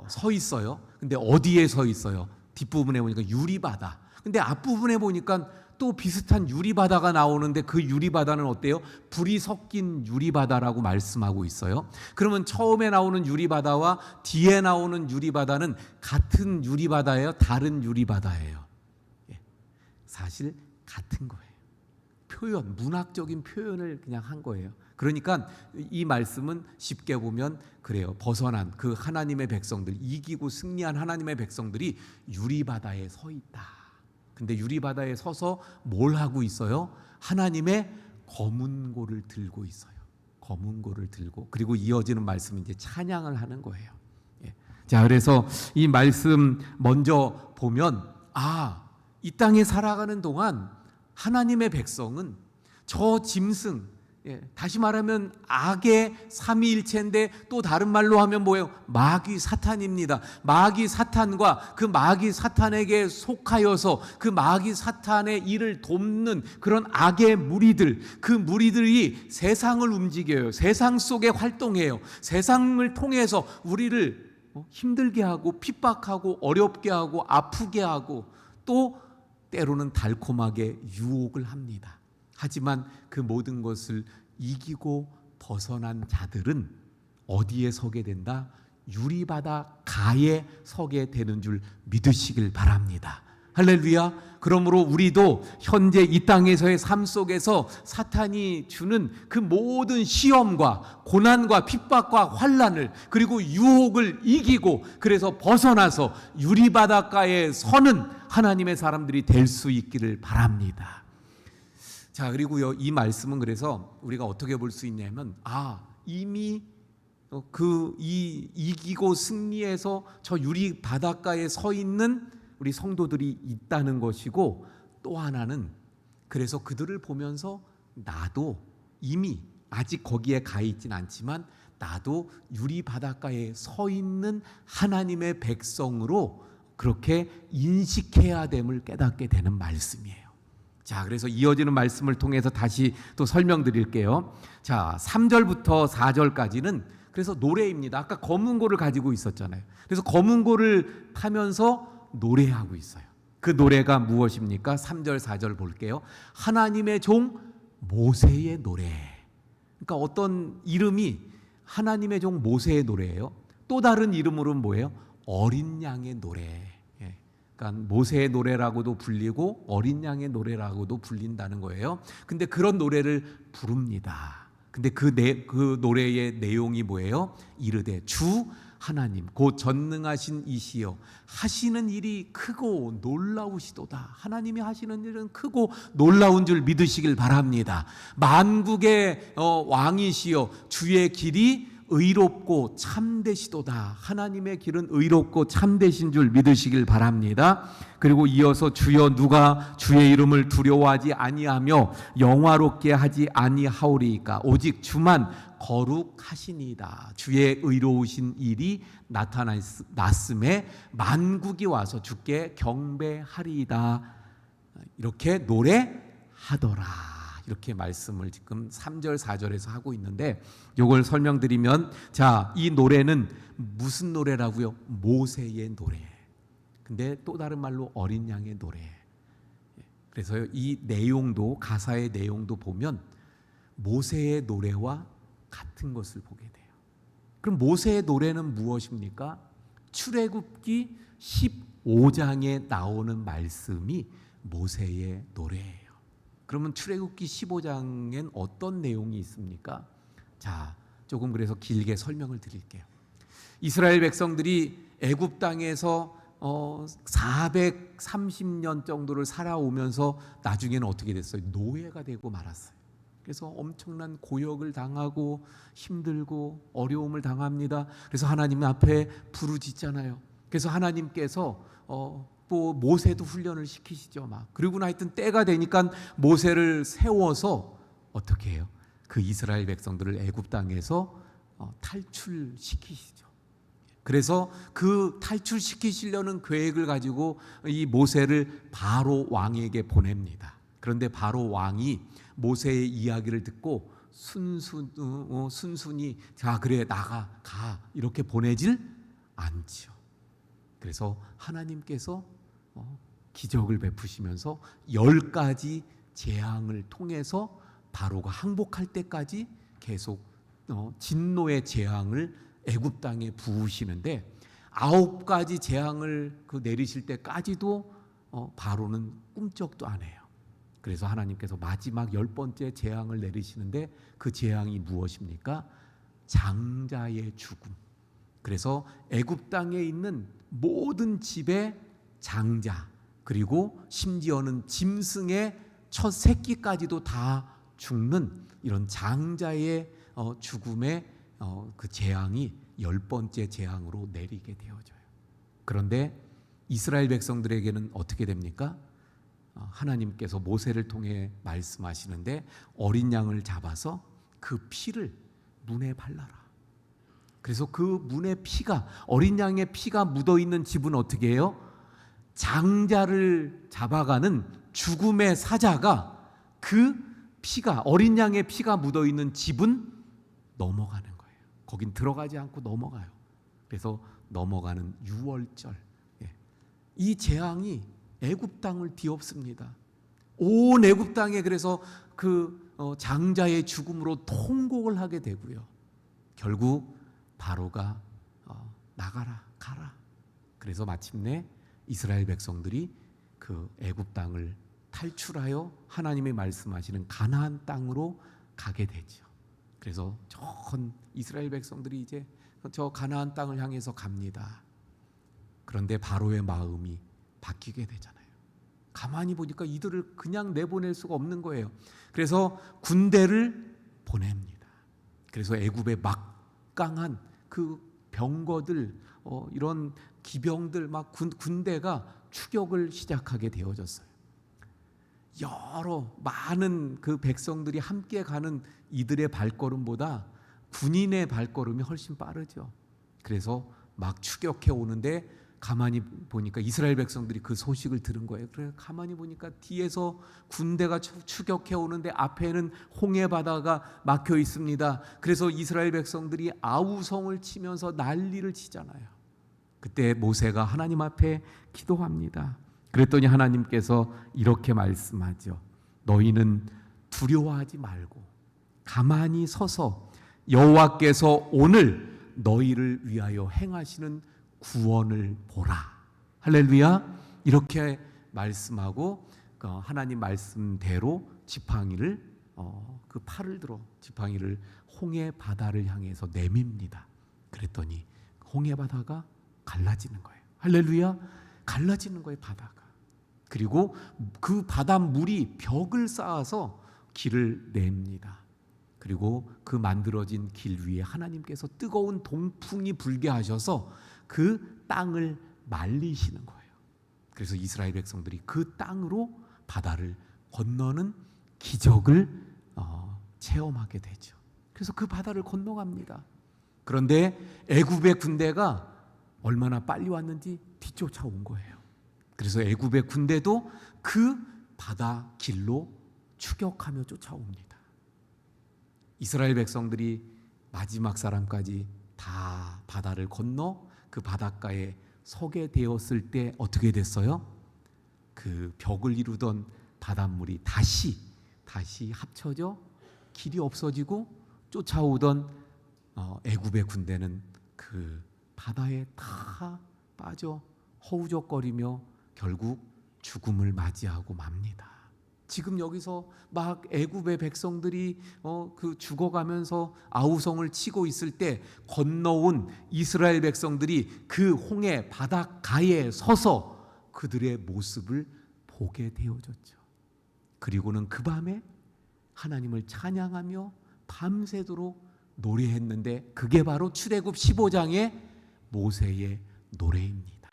서 있어요. 근데 어디에 서 있어요? 뒷부분에 보니까 유리바다. 근데 앞부분에 보니까 또 비슷한 유리바다가 나오는데, 그 유리바다는 어때요? 불이 섞인 유리바다라고 말씀하고 있어요. 그러면 처음에 나오는 유리바다와 뒤에 나오는 유리바다는 같은 유리바다예요? 다른 유리바다예요? 사실 같은 거예요. 표현, 문학적인 표현을 그냥 한 거예요. 그러니까 이 말씀은 쉽게 보면 그래요. 벗어난 그 하나님의 백성들, 이기고 승리한 하나님의 백성들이 유리바다에 서 있다. 근데 유리바다에 서서 뭘 하고 있어요? 하나님의 검은고를 들고 있어요. 검은고를 들고, 그리고 이어지는 말씀은 이제 찬양을 하는 거예요. 자, 그래서 이 말씀 먼저 보면, 이 땅에 살아가는 동안 하나님의 백성은 저 짐승, 다시 말하면 악의 삼위일체인데, 또 다른 말로 하면 뭐예요? 마귀 사탄입니다. 마귀 사탄과 그 마귀 사탄에게 속하여서 그 마귀 사탄의 일을 돕는 그런 악의 무리들, 그 무리들이 세상을 움직여요. 세상 속에 활동해요. 세상을 통해서 우리를 힘들게 하고 핍박하고 어렵게 하고 아프게 하고, 또 때로는 달콤하게 유혹을 합니다. 하지만 그 모든 것을 이기고 벗어난 자들은 어디에 서게 된다? 유리바다 가에 서게 되는 줄 믿으시길 바랍니다. 할렐루야. 그러므로 우리도 현재 이 땅에서의 삶 속에서 사탄이 주는 그 모든 시험과 고난과 핍박과 환난을, 그리고 유혹을 이기고 그래서 벗어나서 유리바닷가에 서는 하나님의 사람들이 될 수 있기를 바랍니다. 자, 그리고요, 이 말씀은 그래서 우리가 어떻게 볼 수 있냐면, 이미 이기고 승리해서 저 유리 바닷가에 서 있는 우리 성도들이 있다는 것이고, 또 하나는 그래서 그들을 보면서 나도 이미 아직 거기에 가 있진 않지만 나도 유리 바닷가에 서 있는 하나님의 백성으로 그렇게 인식해야 됨을 깨닫게 되는 말씀이에요. 자, 그래서 이어지는 말씀을 통해서 다시 또 설명드릴게요. 자, 3절부터 4절까지는 그래서 노래입니다. 아까 검은고를 가지고 있었잖아요. 그래서 검은고를 타면서 노래하고 있어요. 그 노래가 무엇입니까? 3절 4절 볼게요. 하나님의 종 모세의 노래. 그러니까 어떤 이름이 하나님의 종 모세의 노래예요. 또 다른 이름으로는 뭐예요? 어린 양의 노래. 그러니까 모세의 노래라고도 불리고 어린 양의 노래라고도 불린다는 거예요. 근데 그런 노래를 부릅니다. 근데 그 노래의 내용이 뭐예요? 이르되 주 하나님 곧 전능하신 이시여 하시는 일이 크고 놀라우시도다. 하나님이 하시는 일은 크고 놀라운 줄 믿으시길 바랍니다. 만국의 왕이시여 주의 길이 의롭고 참되시도다. 하나님의 길은 의롭고 참되신 줄 믿으시길 바랍니다. 그리고 이어서 주여 누가 주의 이름을 두려워하지 아니하며 영화롭게 하지 아니하오리이까 오직 주만 거룩하시니이다. 주의 의로우신 일이 나타났음에 만국이 와서 주께 경배하리이다. 이렇게 노래하더라. 이렇게 말씀을 지금 3절 4절에서 하고 있는데, 이걸 설명드리면, 자, 이 노래는 무슨 노래라고요? 모세의 노래. 근데 또 다른 말로 어린 양의 노래. 그래서 이 내용도, 가사의 내용도 보면 모세의 노래와 같은 것을 보게 돼요. 그럼 모세의 노래는 무엇입니까? 출애굽기 15장에 나오는 말씀이 모세의 노래예요. 그러면 출애굽기 15장엔 어떤 내용이 있습니까? 자, 조금 그래서 길게 설명을 드릴게요. 이스라엘 백성들이 애굽 땅에서 430년 정도를 살아오면서 나중에는 어떻게 됐어요? 노예가 되고 말았어요. 그래서 엄청난 고역을 당하고 힘들고 어려움을 당합니다. 그래서 하나님 앞에 부르짖잖아요. 그래서 하나님께서 또 모세도 훈련을 시키시죠. 그리고 하여튼 때가 되니까 모세를 세워서 어떻게 해요? 그 이스라엘 백성들을 애굽 땅에서 탈출시키시죠. 그래서 그 탈출시키시려는 계획을 가지고 이 모세를 바로 왕에게 보냅니다. 그런데 바로 왕이 모세의 이야기를 듣고 순순히 자 그래 나가 가 이렇게 보내질 않지요. 그래서 하나님께서 기적을 베푸시면서 10가지 재앙을 통해서 바로가 항복할 때까지 계속 진노의 재앙을 애굽 땅에 부으시는데 9가지 재앙을 내리실 때까지도 바로는 꿈쩍도 안 해요. 그래서 하나님께서 마지막 10번째 재앙을 내리시는데 그 재앙이 무엇입니까? 장자의 죽음. 그래서 애굽 땅에 있는 모든 집의 장자, 그리고 심지어는 짐승의 첫 새끼까지도 다 죽는 이런 장자의 죽음의 그 재앙이 10번째 재앙으로 내리게 되어져요. 그런데 이스라엘 백성들에게는 어떻게 됩니까? 하나님께서 모세를 통해 말씀하시는데 어린 양을 잡아서 그 피를 문에 발라라. 그래서 그 문의 피가, 어린 양의 피가 묻어있는 집은 어떻게 해요? 장자를 잡아가는 죽음의 사자가 그 피가, 어린 양의 피가 묻어있는 집은 넘어가는 거예요. 거긴 들어가지 않고 넘어가요. 그래서 넘어가는 유월절. 이 재앙이 애굽 땅을 뒤엎습니다. 온 애굽 땅에 그래서 그 장자의 죽음으로 통곡을 하게 되고요. 결국 바로가 나가라, 가라. 그래서 마침내 이스라엘 백성들이 그 애굽 땅을 탈출하여 하나님이 말씀하시는 가나안 땅으로 가게 되죠. 그래서 전 이스라엘 백성들이 이제 저 가나안 땅을 향해서 갑니다. 그런데 바로의 마음이 바뀌게 되잖아요. 가만히 보니까 이들을 그냥 내보낼 수가 없는 거예요. 그래서 군대를 보냅니다. 그래서 애굽의 막강한 그 병거들, 이런 기병들, 막 군대가 추격을 시작하게 되어졌어요. 여러 많은 그 백성들이 함께 가는 이들의 발걸음보다 군인의 발걸음이 훨씬 빠르죠. 그래서 막 추격해 오는데 가만히 보니까 이스라엘 백성들이 그 소식을 들은 거예요. 그래 가만히 보니까 뒤에서 군대가 추격해 오는데 앞에는 홍해 바다가 막혀 있습니다. 그래서 이스라엘 백성들이 아우성을 치면서 난리를 치잖아요. 그때 모세가 하나님 앞에 기도합니다. 그랬더니 하나님께서 이렇게 말씀하죠. 너희는 두려워하지 말고 가만히 서서 여호와께서 오늘 너희를 위하여 행하시는 구원을 보라. 할렐루야. 이렇게 말씀하고 하나님 말씀대로 지팡이를 그 팔을 들어 지팡이를 홍해 바다를 향해서 내밉니다. 그랬더니 홍해 바다가 갈라지는 거예요. 할렐루야. 갈라지는 거예요, 바다가. 그리고 그 바닷물이 벽을 쌓아서 길을 냅니다. 그리고 그 만들어진 길 위에 하나님께서 뜨거운 동풍이 불게 하셔서 그 땅을 말리시는 거예요. 그래서 이스라엘 백성들이 그 땅으로 바다를 건너는 기적을 체험하게 되죠. 그래서 그 바다를 건너갑니다. 그런데 애굽의 군대가 얼마나 빨리 왔는지 뒤쫓아온 거예요. 그래서 애굽의 군대도 그 바다 길로 추격하며 쫓아옵니다. 이스라엘 백성들이 마지막 사람까지 다 바다를 건너 그 바닷가에 서게 되었을 때 어떻게 됐어요? 그 벽을 이루던 바닷물이 다시 합쳐져 길이 없어지고 쫓아오던 애굽의 군대는 그 바다에 다 빠져 허우적거리며 결국 죽음을 맞이하고 맙니다. 지금 여기서 막 애굽의 백성들이 그 죽어가면서 아우성을 치고 있을 때 건너온 이스라엘 백성들이 그 홍해 바닷가에 서서 그들의 모습을 보게 되어졌죠. 그리고는 그 밤에 하나님을 찬양하며 밤새도록 노래했는데 그게 바로 출애굽 15장의 모세의 노래입니다.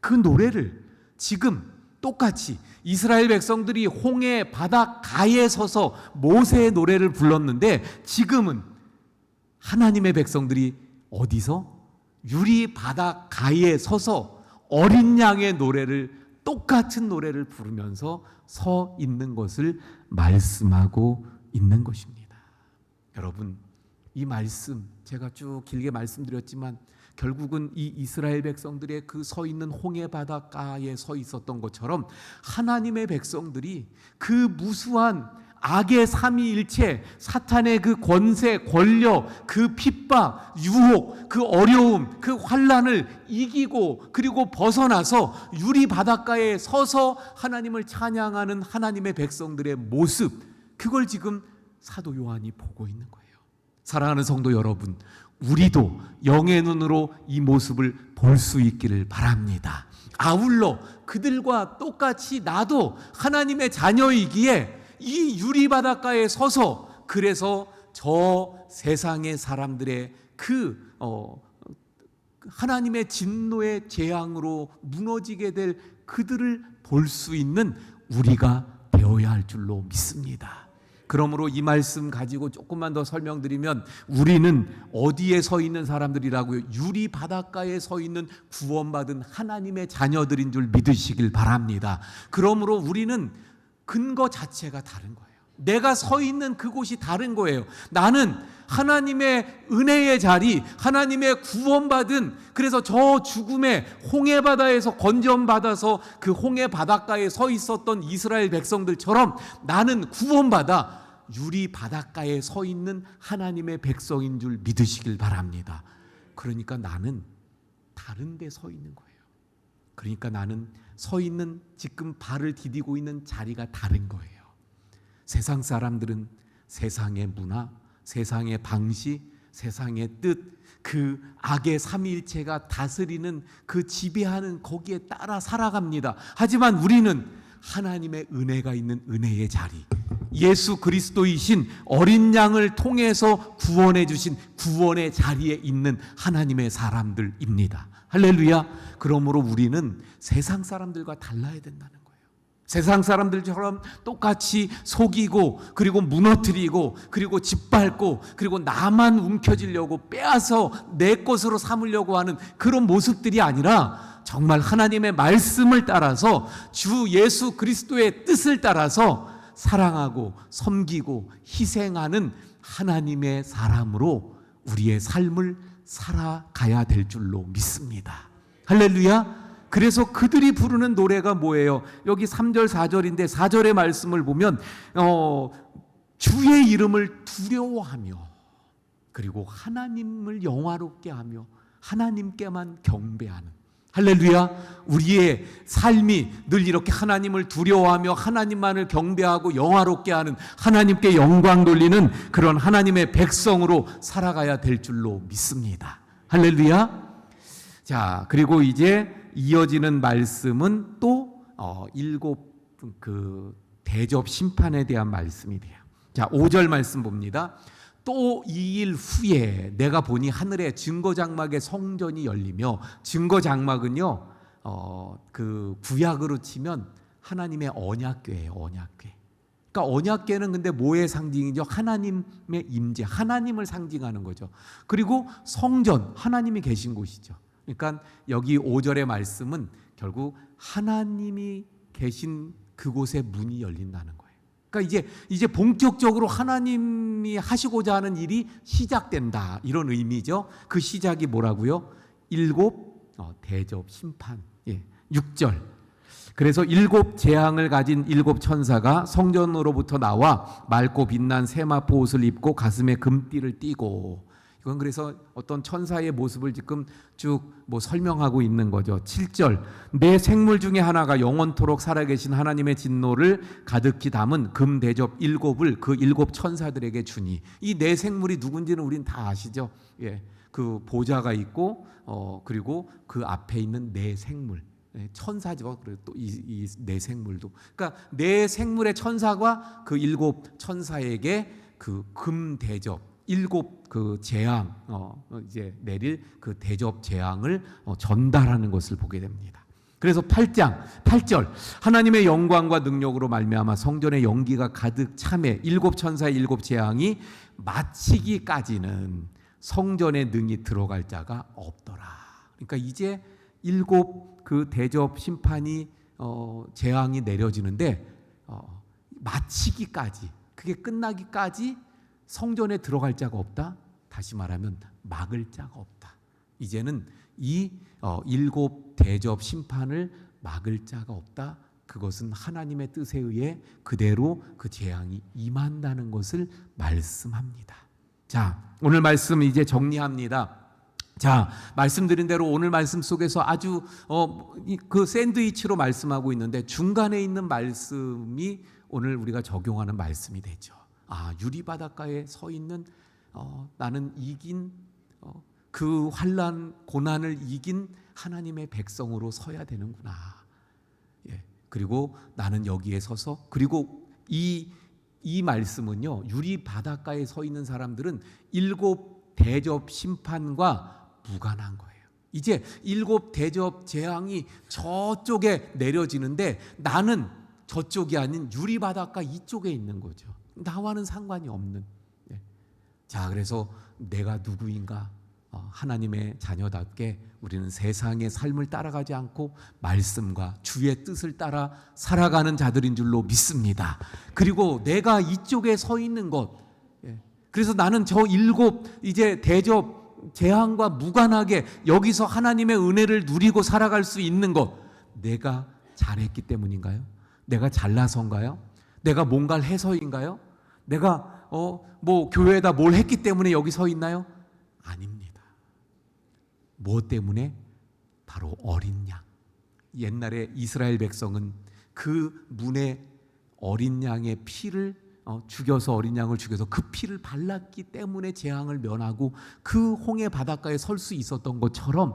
그 노래를 지금 똑같이 이스라엘 백성들이 홍해 바닷가에 서서 모세의 노래를 불렀는데 지금은 하나님의 백성들이 어디서? 유리 바닷가에 서서 어린 양의 노래를 똑같은 노래를 부르면서 서 있는 것을 말씀하고 있는 것입니다. 여러분, 이 말씀 제가 쭉 길게 말씀드렸지만 결국은 이 이스라엘 백성들의 그 서 있는 홍해 바닷가에 서 있었던 것처럼 하나님의 백성들이 그 무수한 악의 삼위일체, 사탄의 그 권세, 권력, 그 핍박, 유혹, 그 어려움, 그 환난을 이기고 그리고 벗어나서 유리 바닷가에 서서 하나님을 찬양하는 하나님의 백성들의 모습, 그걸 지금 사도 요한이 보고 있는 거예요. 사랑하는 성도 여러분, 우리도 영의 눈으로 이 모습을 볼 수 있기를 바랍니다. 아울러 그들과 똑같이 나도 하나님의 자녀이기에 이 유리 바닷가에 서서 그래서 저 세상의 사람들의 그 하나님의 진노의 재앙으로 무너지게 될 그들을 볼 수 있는 우리가 되어야 할 줄로 믿습니다. 그러므로 이 말씀 가지고 조금만 더 설명드리면 우리는 어디에 서 있는 사람들이라고요? 유리 바닷가에 서 있는 구원받은 하나님의 자녀들인 줄 믿으시길 바랍니다. 그러므로 우리는 근거 자체가 다른 거예요. 내가 서 있는 그곳이 다른 거예요. 나는 하나님의 은혜의 자리, 하나님의 구원받은, 그래서 저 죽음의 홍해 바다에서 건져받아서 그 홍해 바닷가에 서 있었던 이스라엘 백성들처럼 나는 구원받아 유리 바닷가에 서 있는 하나님의 백성인 줄 믿으시길 바랍니다. 그러니까 나는 다른 데 서 있는 거예요. 그러니까 나는 서 있는 지금 발을 디디고 있는 자리가 다른 거예요. 세상 사람들은 세상의 문화, 세상의 방식, 세상의 뜻, 그 악의 삼위일체가 다스리는 그 지배하는 거기에 따라 살아갑니다. 하지만 우리는 하나님의 은혜가 있는 은혜의 자리, 예수 그리스도이신 어린 양을 통해서 구원해 주신 구원의 자리에 있는 하나님의 사람들입니다. 할렐루야. 그러므로 우리는 세상 사람들과 달라야 된다는 거예요. 세상 사람들처럼 똑같이 속이고 그리고 무너뜨리고 그리고 짓밟고 그리고 나만 움켜쥐려고 빼앗아 내 것으로 삼으려고 하는 그런 모습들이 아니라 정말 하나님의 말씀을 따라서 주 예수 그리스도의 뜻을 따라서 사랑하고 섬기고 희생하는 하나님의 사람으로 우리의 삶을 살아가야 될 줄로 믿습니다. 할렐루야. 그래서 그들이 부르는 노래가 뭐예요? 여기 3절 4절인데 4절의 말씀을 보면 주의 이름을 두려워하며 그리고 하나님을 영화롭게 하며 하나님께만 경배하는, 할렐루야. 우리의 삶이 늘 이렇게 하나님을 두려워하며 하나님만을 경배하고 영화롭게 하는, 하나님께 영광 돌리는 그런 하나님의 백성으로 살아가야 될 줄로 믿습니다. 할렐루야. 자, 그리고 이제 이어지는 말씀은 또 일곱 그 대접 심판에 대한 말씀이 돼요. 자, 5절 말씀 봅니다. 또 2일 후에 내가 보니 하늘에 증거장막의 성전이 열리며, 증거장막은요 그 구약으로 치면 하나님의 언약궤예요. 언약궤. 그러니까 언약궤는 근데 뭐의 상징이죠? 하나님의 임재, 하나님을 상징하는 거죠. 그리고 성전, 하나님이 계신 곳이죠. 그러니까 여기 5절의 말씀은 결국 하나님이 계신 그곳에 문이 열린다는 거예요. 그러니까 이제 본격적으로 하나님이 하시고자 하는 일이 시작된다, 이런 의미죠. 그 시작이 뭐라고요? 일곱 대접 심판. 6절. 그래서 일곱 재앙을 가진 일곱 천사가 성전으로부터 나와 맑고 빛난 세마포 옷을 입고 가슴에 금띠를 띠고, 이건 그래서 어떤 천사의 모습을 지금 쭉 설명하고 있는 거죠. 7절. 내 생물 중에 하나가 영원토록 살아계신 하나님의 진노를 가득히 담은 금 대접 일곱을 그 일곱 천사들에게 주니, 이 네 생물이 누군지는 우린 다 아시죠? 그 보좌가 있고 그리고 그 앞에 있는 네 생물, 천사죠. 그리고 또 이 네 생물도, 그러니까 네 생물의 천사가 그 일곱 천사에게 그 금 대접 일곱 그 재앙 이제 내릴 그 대접 재앙을 전달하는 것을 보게 됩니다. 그래서 8절 하나님의 영광과 능력으로 말미암아 성전의 연기가 가득 차매 일곱 천사의 일곱 재앙이 마치기까지는 성전에 능히 들어갈 자가 없더라. 그러니까 이제 일곱 그 대접 심판이 재앙이 내려지는데 마치기까지, 그게 끝나기까지 성전에 들어갈 자가 없다. 다시 말하면 막을 자가 없다. 이제는 이 일곱 대접 심판을 막을 자가 없다. 그것은 하나님의 뜻에 의해 그대로 그 재앙이 임한다는 것을 말씀합니다. 자, 오늘 말씀 이제 정리합니다. 자, 말씀드린 대로 오늘 말씀 속에서 아주 그 샌드위치로 말씀하고 있는데 중간에 있는 말씀이 오늘 우리가 적용하는 말씀이 되죠. 유리바닷가에 서 있는 나는 이긴 그 환난 고난을 이긴 하나님의 백성으로 서야 되는구나. 그리고 나는 여기에 서서, 그리고 이 말씀은요, 유리바닷가에 서 있는 사람들은 일곱 대접 심판과 무관한 거예요. 이제 일곱 대접 재앙이 저쪽에 내려지는데 나는 저쪽이 아닌 유리바닷가 이쪽에 있는 거죠. 나와는 상관이 없는. 자, 그래서 내가 누구인가? 하나님의 자녀답게 우리는 세상의 삶을 따라가지 않고 말씀과 주의 뜻을 따라 살아가는 자들인 줄로 믿습니다. 그리고 내가 이쪽에 서 있는 것, 그래서 나는 저 일곱 이제 대접 재앙과 무관하게 여기서 하나님의 은혜를 누리고 살아갈 수 있는 것, 내가 잘했기 때문인가요? 내가 잘나서인가요? 내가 뭔가를 해서인가요? 내가 교회에다 뭘 했기 때문에 여기 서 있나요? 아닙니다. 무엇 때문에? 바로 어린 양. 옛날에 이스라엘 백성은 그 문에 어린 양의 피를 죽여서, 어린 양을 죽여서 그 피를 발랐기 때문에 재앙을 면하고 그 홍해 바닷가에 설 수 있었던 것처럼,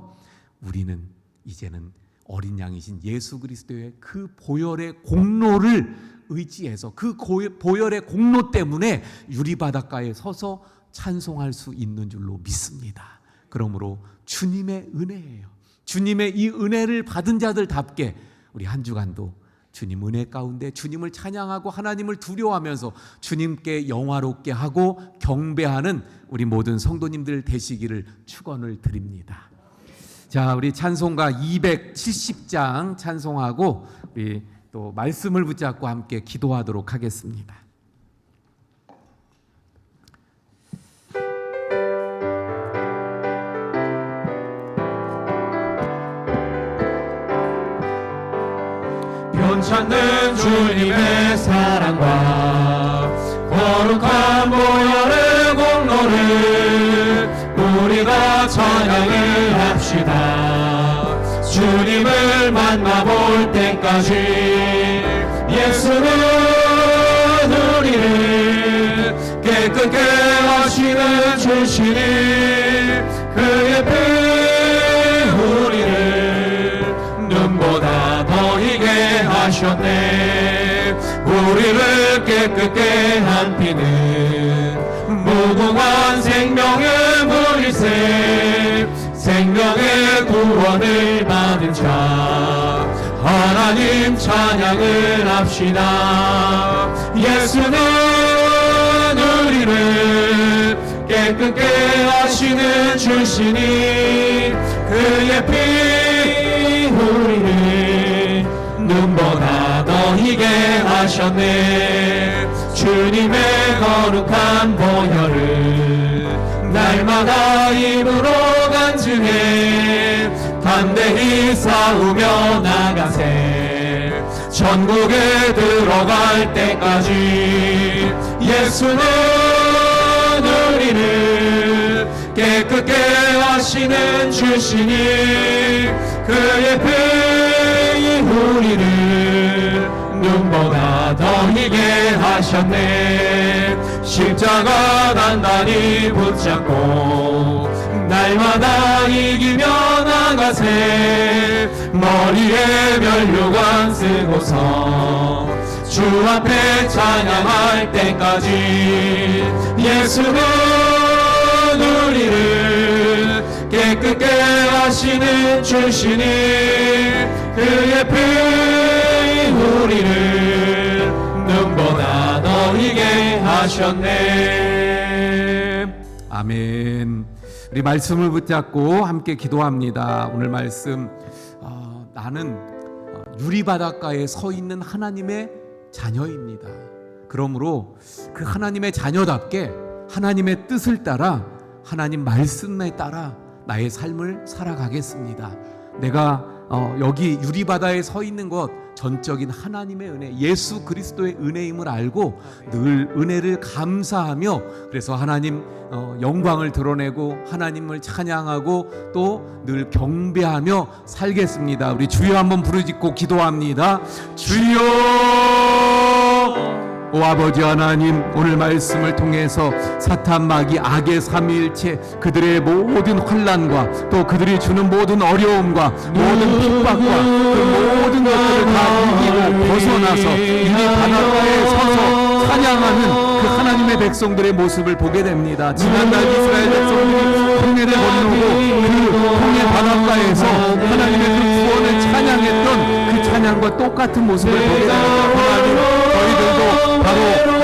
우리는 이제는 어린 양이신 예수 그리스도의 그 보혈의 공로를 의지해서, 그 보혈의 공로 때문에 유리 바닷가에 서서 찬송할 수 있는 줄로 믿습니다. 그러므로 주님의 은혜예요. 주님의 이 은혜를 받은 자들답게 우리 한 주간도 주님 은혜 가운데 주님을 찬양하고 하나님을 두려워하면서 주님께 영화롭게 하고 경배하는 우리 모든 성도님들 되시기를 축원을 드립니다. 자, 우리 찬송가 270장 찬송하고 우리 또 말씀을 붙잡고 함께 기도하도록 하겠습니다. 변찮는 주님의 사랑과 거룩한 보혈의 공로를 우리가 찬양을 합시다. 주님을 만나볼 때까지 예수는 우리를 깨끗게 하시는 주시니 그의 피 우리를 눈보다 더 희게 하셨네. 우리를 깨끗게 한 피는 무궁한 생명의 물일세. 생명의 구원을 받은 자 하나님 찬양을 합시다. 예수는 우리를 깨끗게 하시는 주시니 그의 피 우리를 눈보다 더 희게 하셨네. 주님의 거룩한 보혈을 날마다 입으로 간증해 담대히 싸우며 나가세. 천국에 들어갈 때까지 예수는 우리를 깨끗게 하시는 주시니 그의 피 우리를 눈보다 더 희게 하셨네. 십자가 단단히 붙잡고 날마다 이기며 나가세. 머리에 면류관 쓰고서 주 앞에 찬양할 때까지 예수는 우리를 깨끗게 하시는 주시니 그의 피 우리를 눈보다 더 희게 하셨네. 아멘. 우리 말씀을 붙잡고 함께 기도합니다. 오늘 말씀, 나는 유리 바닷가에 서 있는 하나님의 자녀입니다. 그러므로 그 하나님의 자녀답게 하나님의 뜻을 따라, 하나님 말씀에 따라 나의 삶을 살아가겠습니다. 내가 여기 유리바다에 서 있는 것, 전적인 하나님의 은혜, 예수 그리스도의 은혜임을 알고 늘 은혜를 감사하며, 그래서 하나님 영광을 드러내고 하나님을 찬양하고 또 늘 경배하며 살겠습니다. 우리 주여 한번 부르짖고 기도합니다. 주여, 오 아버지 하나님, 오늘 말씀을 통해서 사탄 마귀 악의 삼위일체 그들의 모든 환난과 또 그들이 주는 모든 어려움과 모든 핍박과 그 모든 것들을 다 이기고 벗어나서 이 바닷가에 서서 찬양하는 그 하나님의 백성들의 모습을 보게 됩니다. 지난날 이스라엘 백성들이 홍해를 건너고 그 홍해 바닷가에서 하나님의 그 구원을 찬양했던 그 찬양과 똑같은 모습을 보게 됩니다. 하나님, 저희들도 바로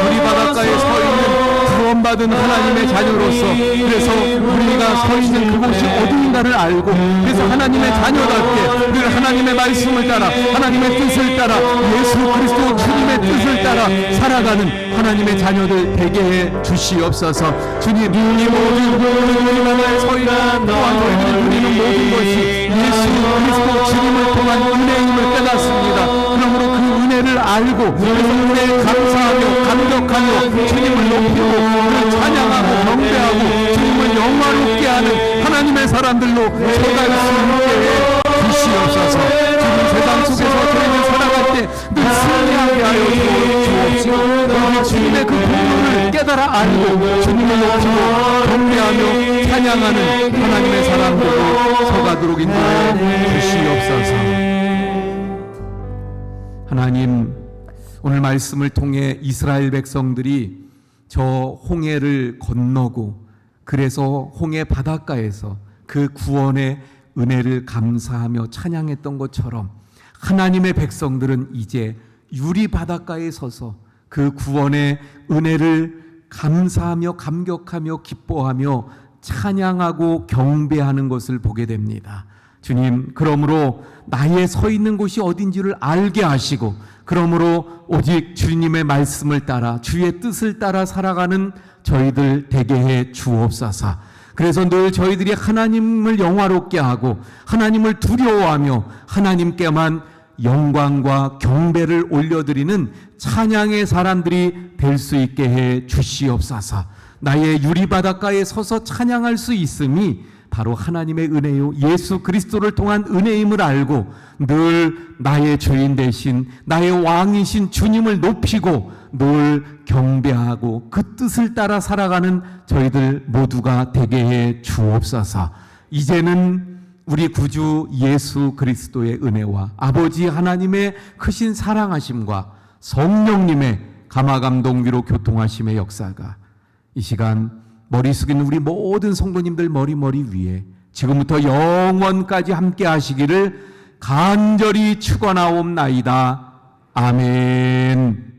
우리 바닷가에 서 있는 구원받은 하나님의 자녀로서, 그래서 우리가 서 있는 그곳이 어딘가를 알고, 그래서 하나님의 자녀답게 늘 하나님의 말씀을 따라 하나님의 뜻을 따라 예수 그리스도 주님의 뜻을 따라 살아가는 하나님의 자녀들 되게 해 주시옵소서. 주님, 이 모든 우리 바다에 서 있는 또한 저희들이 누리는 모든 것이 예수 그리스도 주님을 통한 은혜임을 깨닫습니다. 그러므로 그 은혜를 알고 그래서 은혜에 감사하며 감격하며 주님을 높이고 찬양하고 경배하고 주님을 영화롭게 하는 하나님 하나님의 사람들로 서갈 수 있게 주시옵소서. 지금 세상 속에서 저희는 살아갈 때 늘 승리하게 하여 주옵시고 주님의 그 공로를 깨달아 알고 주님을 높이고 경배하며 찬양하는 하나님의 사람들로 서가도록 인도해 주시옵소서. 하나님, 오늘 말씀을 통해 이스라엘 백성들이 저 홍해를 건너고 그래서 홍해 바닷가에서 그 구원의 은혜를 감사하며 찬양했던 것처럼 하나님의 백성들은 이제 유리 바닷가에 서서 그 구원의 은혜를 감사하며 감격하며 기뻐하며 찬양하고 경배하는 것을 보게 됩니다. 주님, 그러므로 나의 서 있는 곳이 어딘지를 알게 하시고 그러므로 오직 주님의 말씀을 따라 주의 뜻을 따라 살아가는 저희들 되게 해 주옵소서. 그래서 늘 저희들이 하나님을 영화롭게 하고 하나님을 두려워하며 하나님께만 영광과 경배를 올려드리는 찬양의 사람들이 될 수 있게 해 주시옵소서. 나의 유리바닷가에 서서 찬양할 수 있음이 바로 하나님의 은혜요 예수 그리스도를 통한 은혜임을 알고 늘 나의 주인 되신 나의 왕이신 주님을 높이고 늘 경배하고 그 뜻을 따라 살아가는 저희들 모두가 되게 해 주옵소서. 이제는 우리 구주 예수 그리스도의 은혜와 아버지 하나님의 크신 사랑하심과 성령님의 감화감동 위로 교통하심의 역사가 이 시간 머리 숙이는 우리 모든 성도님들 머리 위에 지금부터 영원까지 함께 하시기를 간절히 축원하옵나이다. 아멘.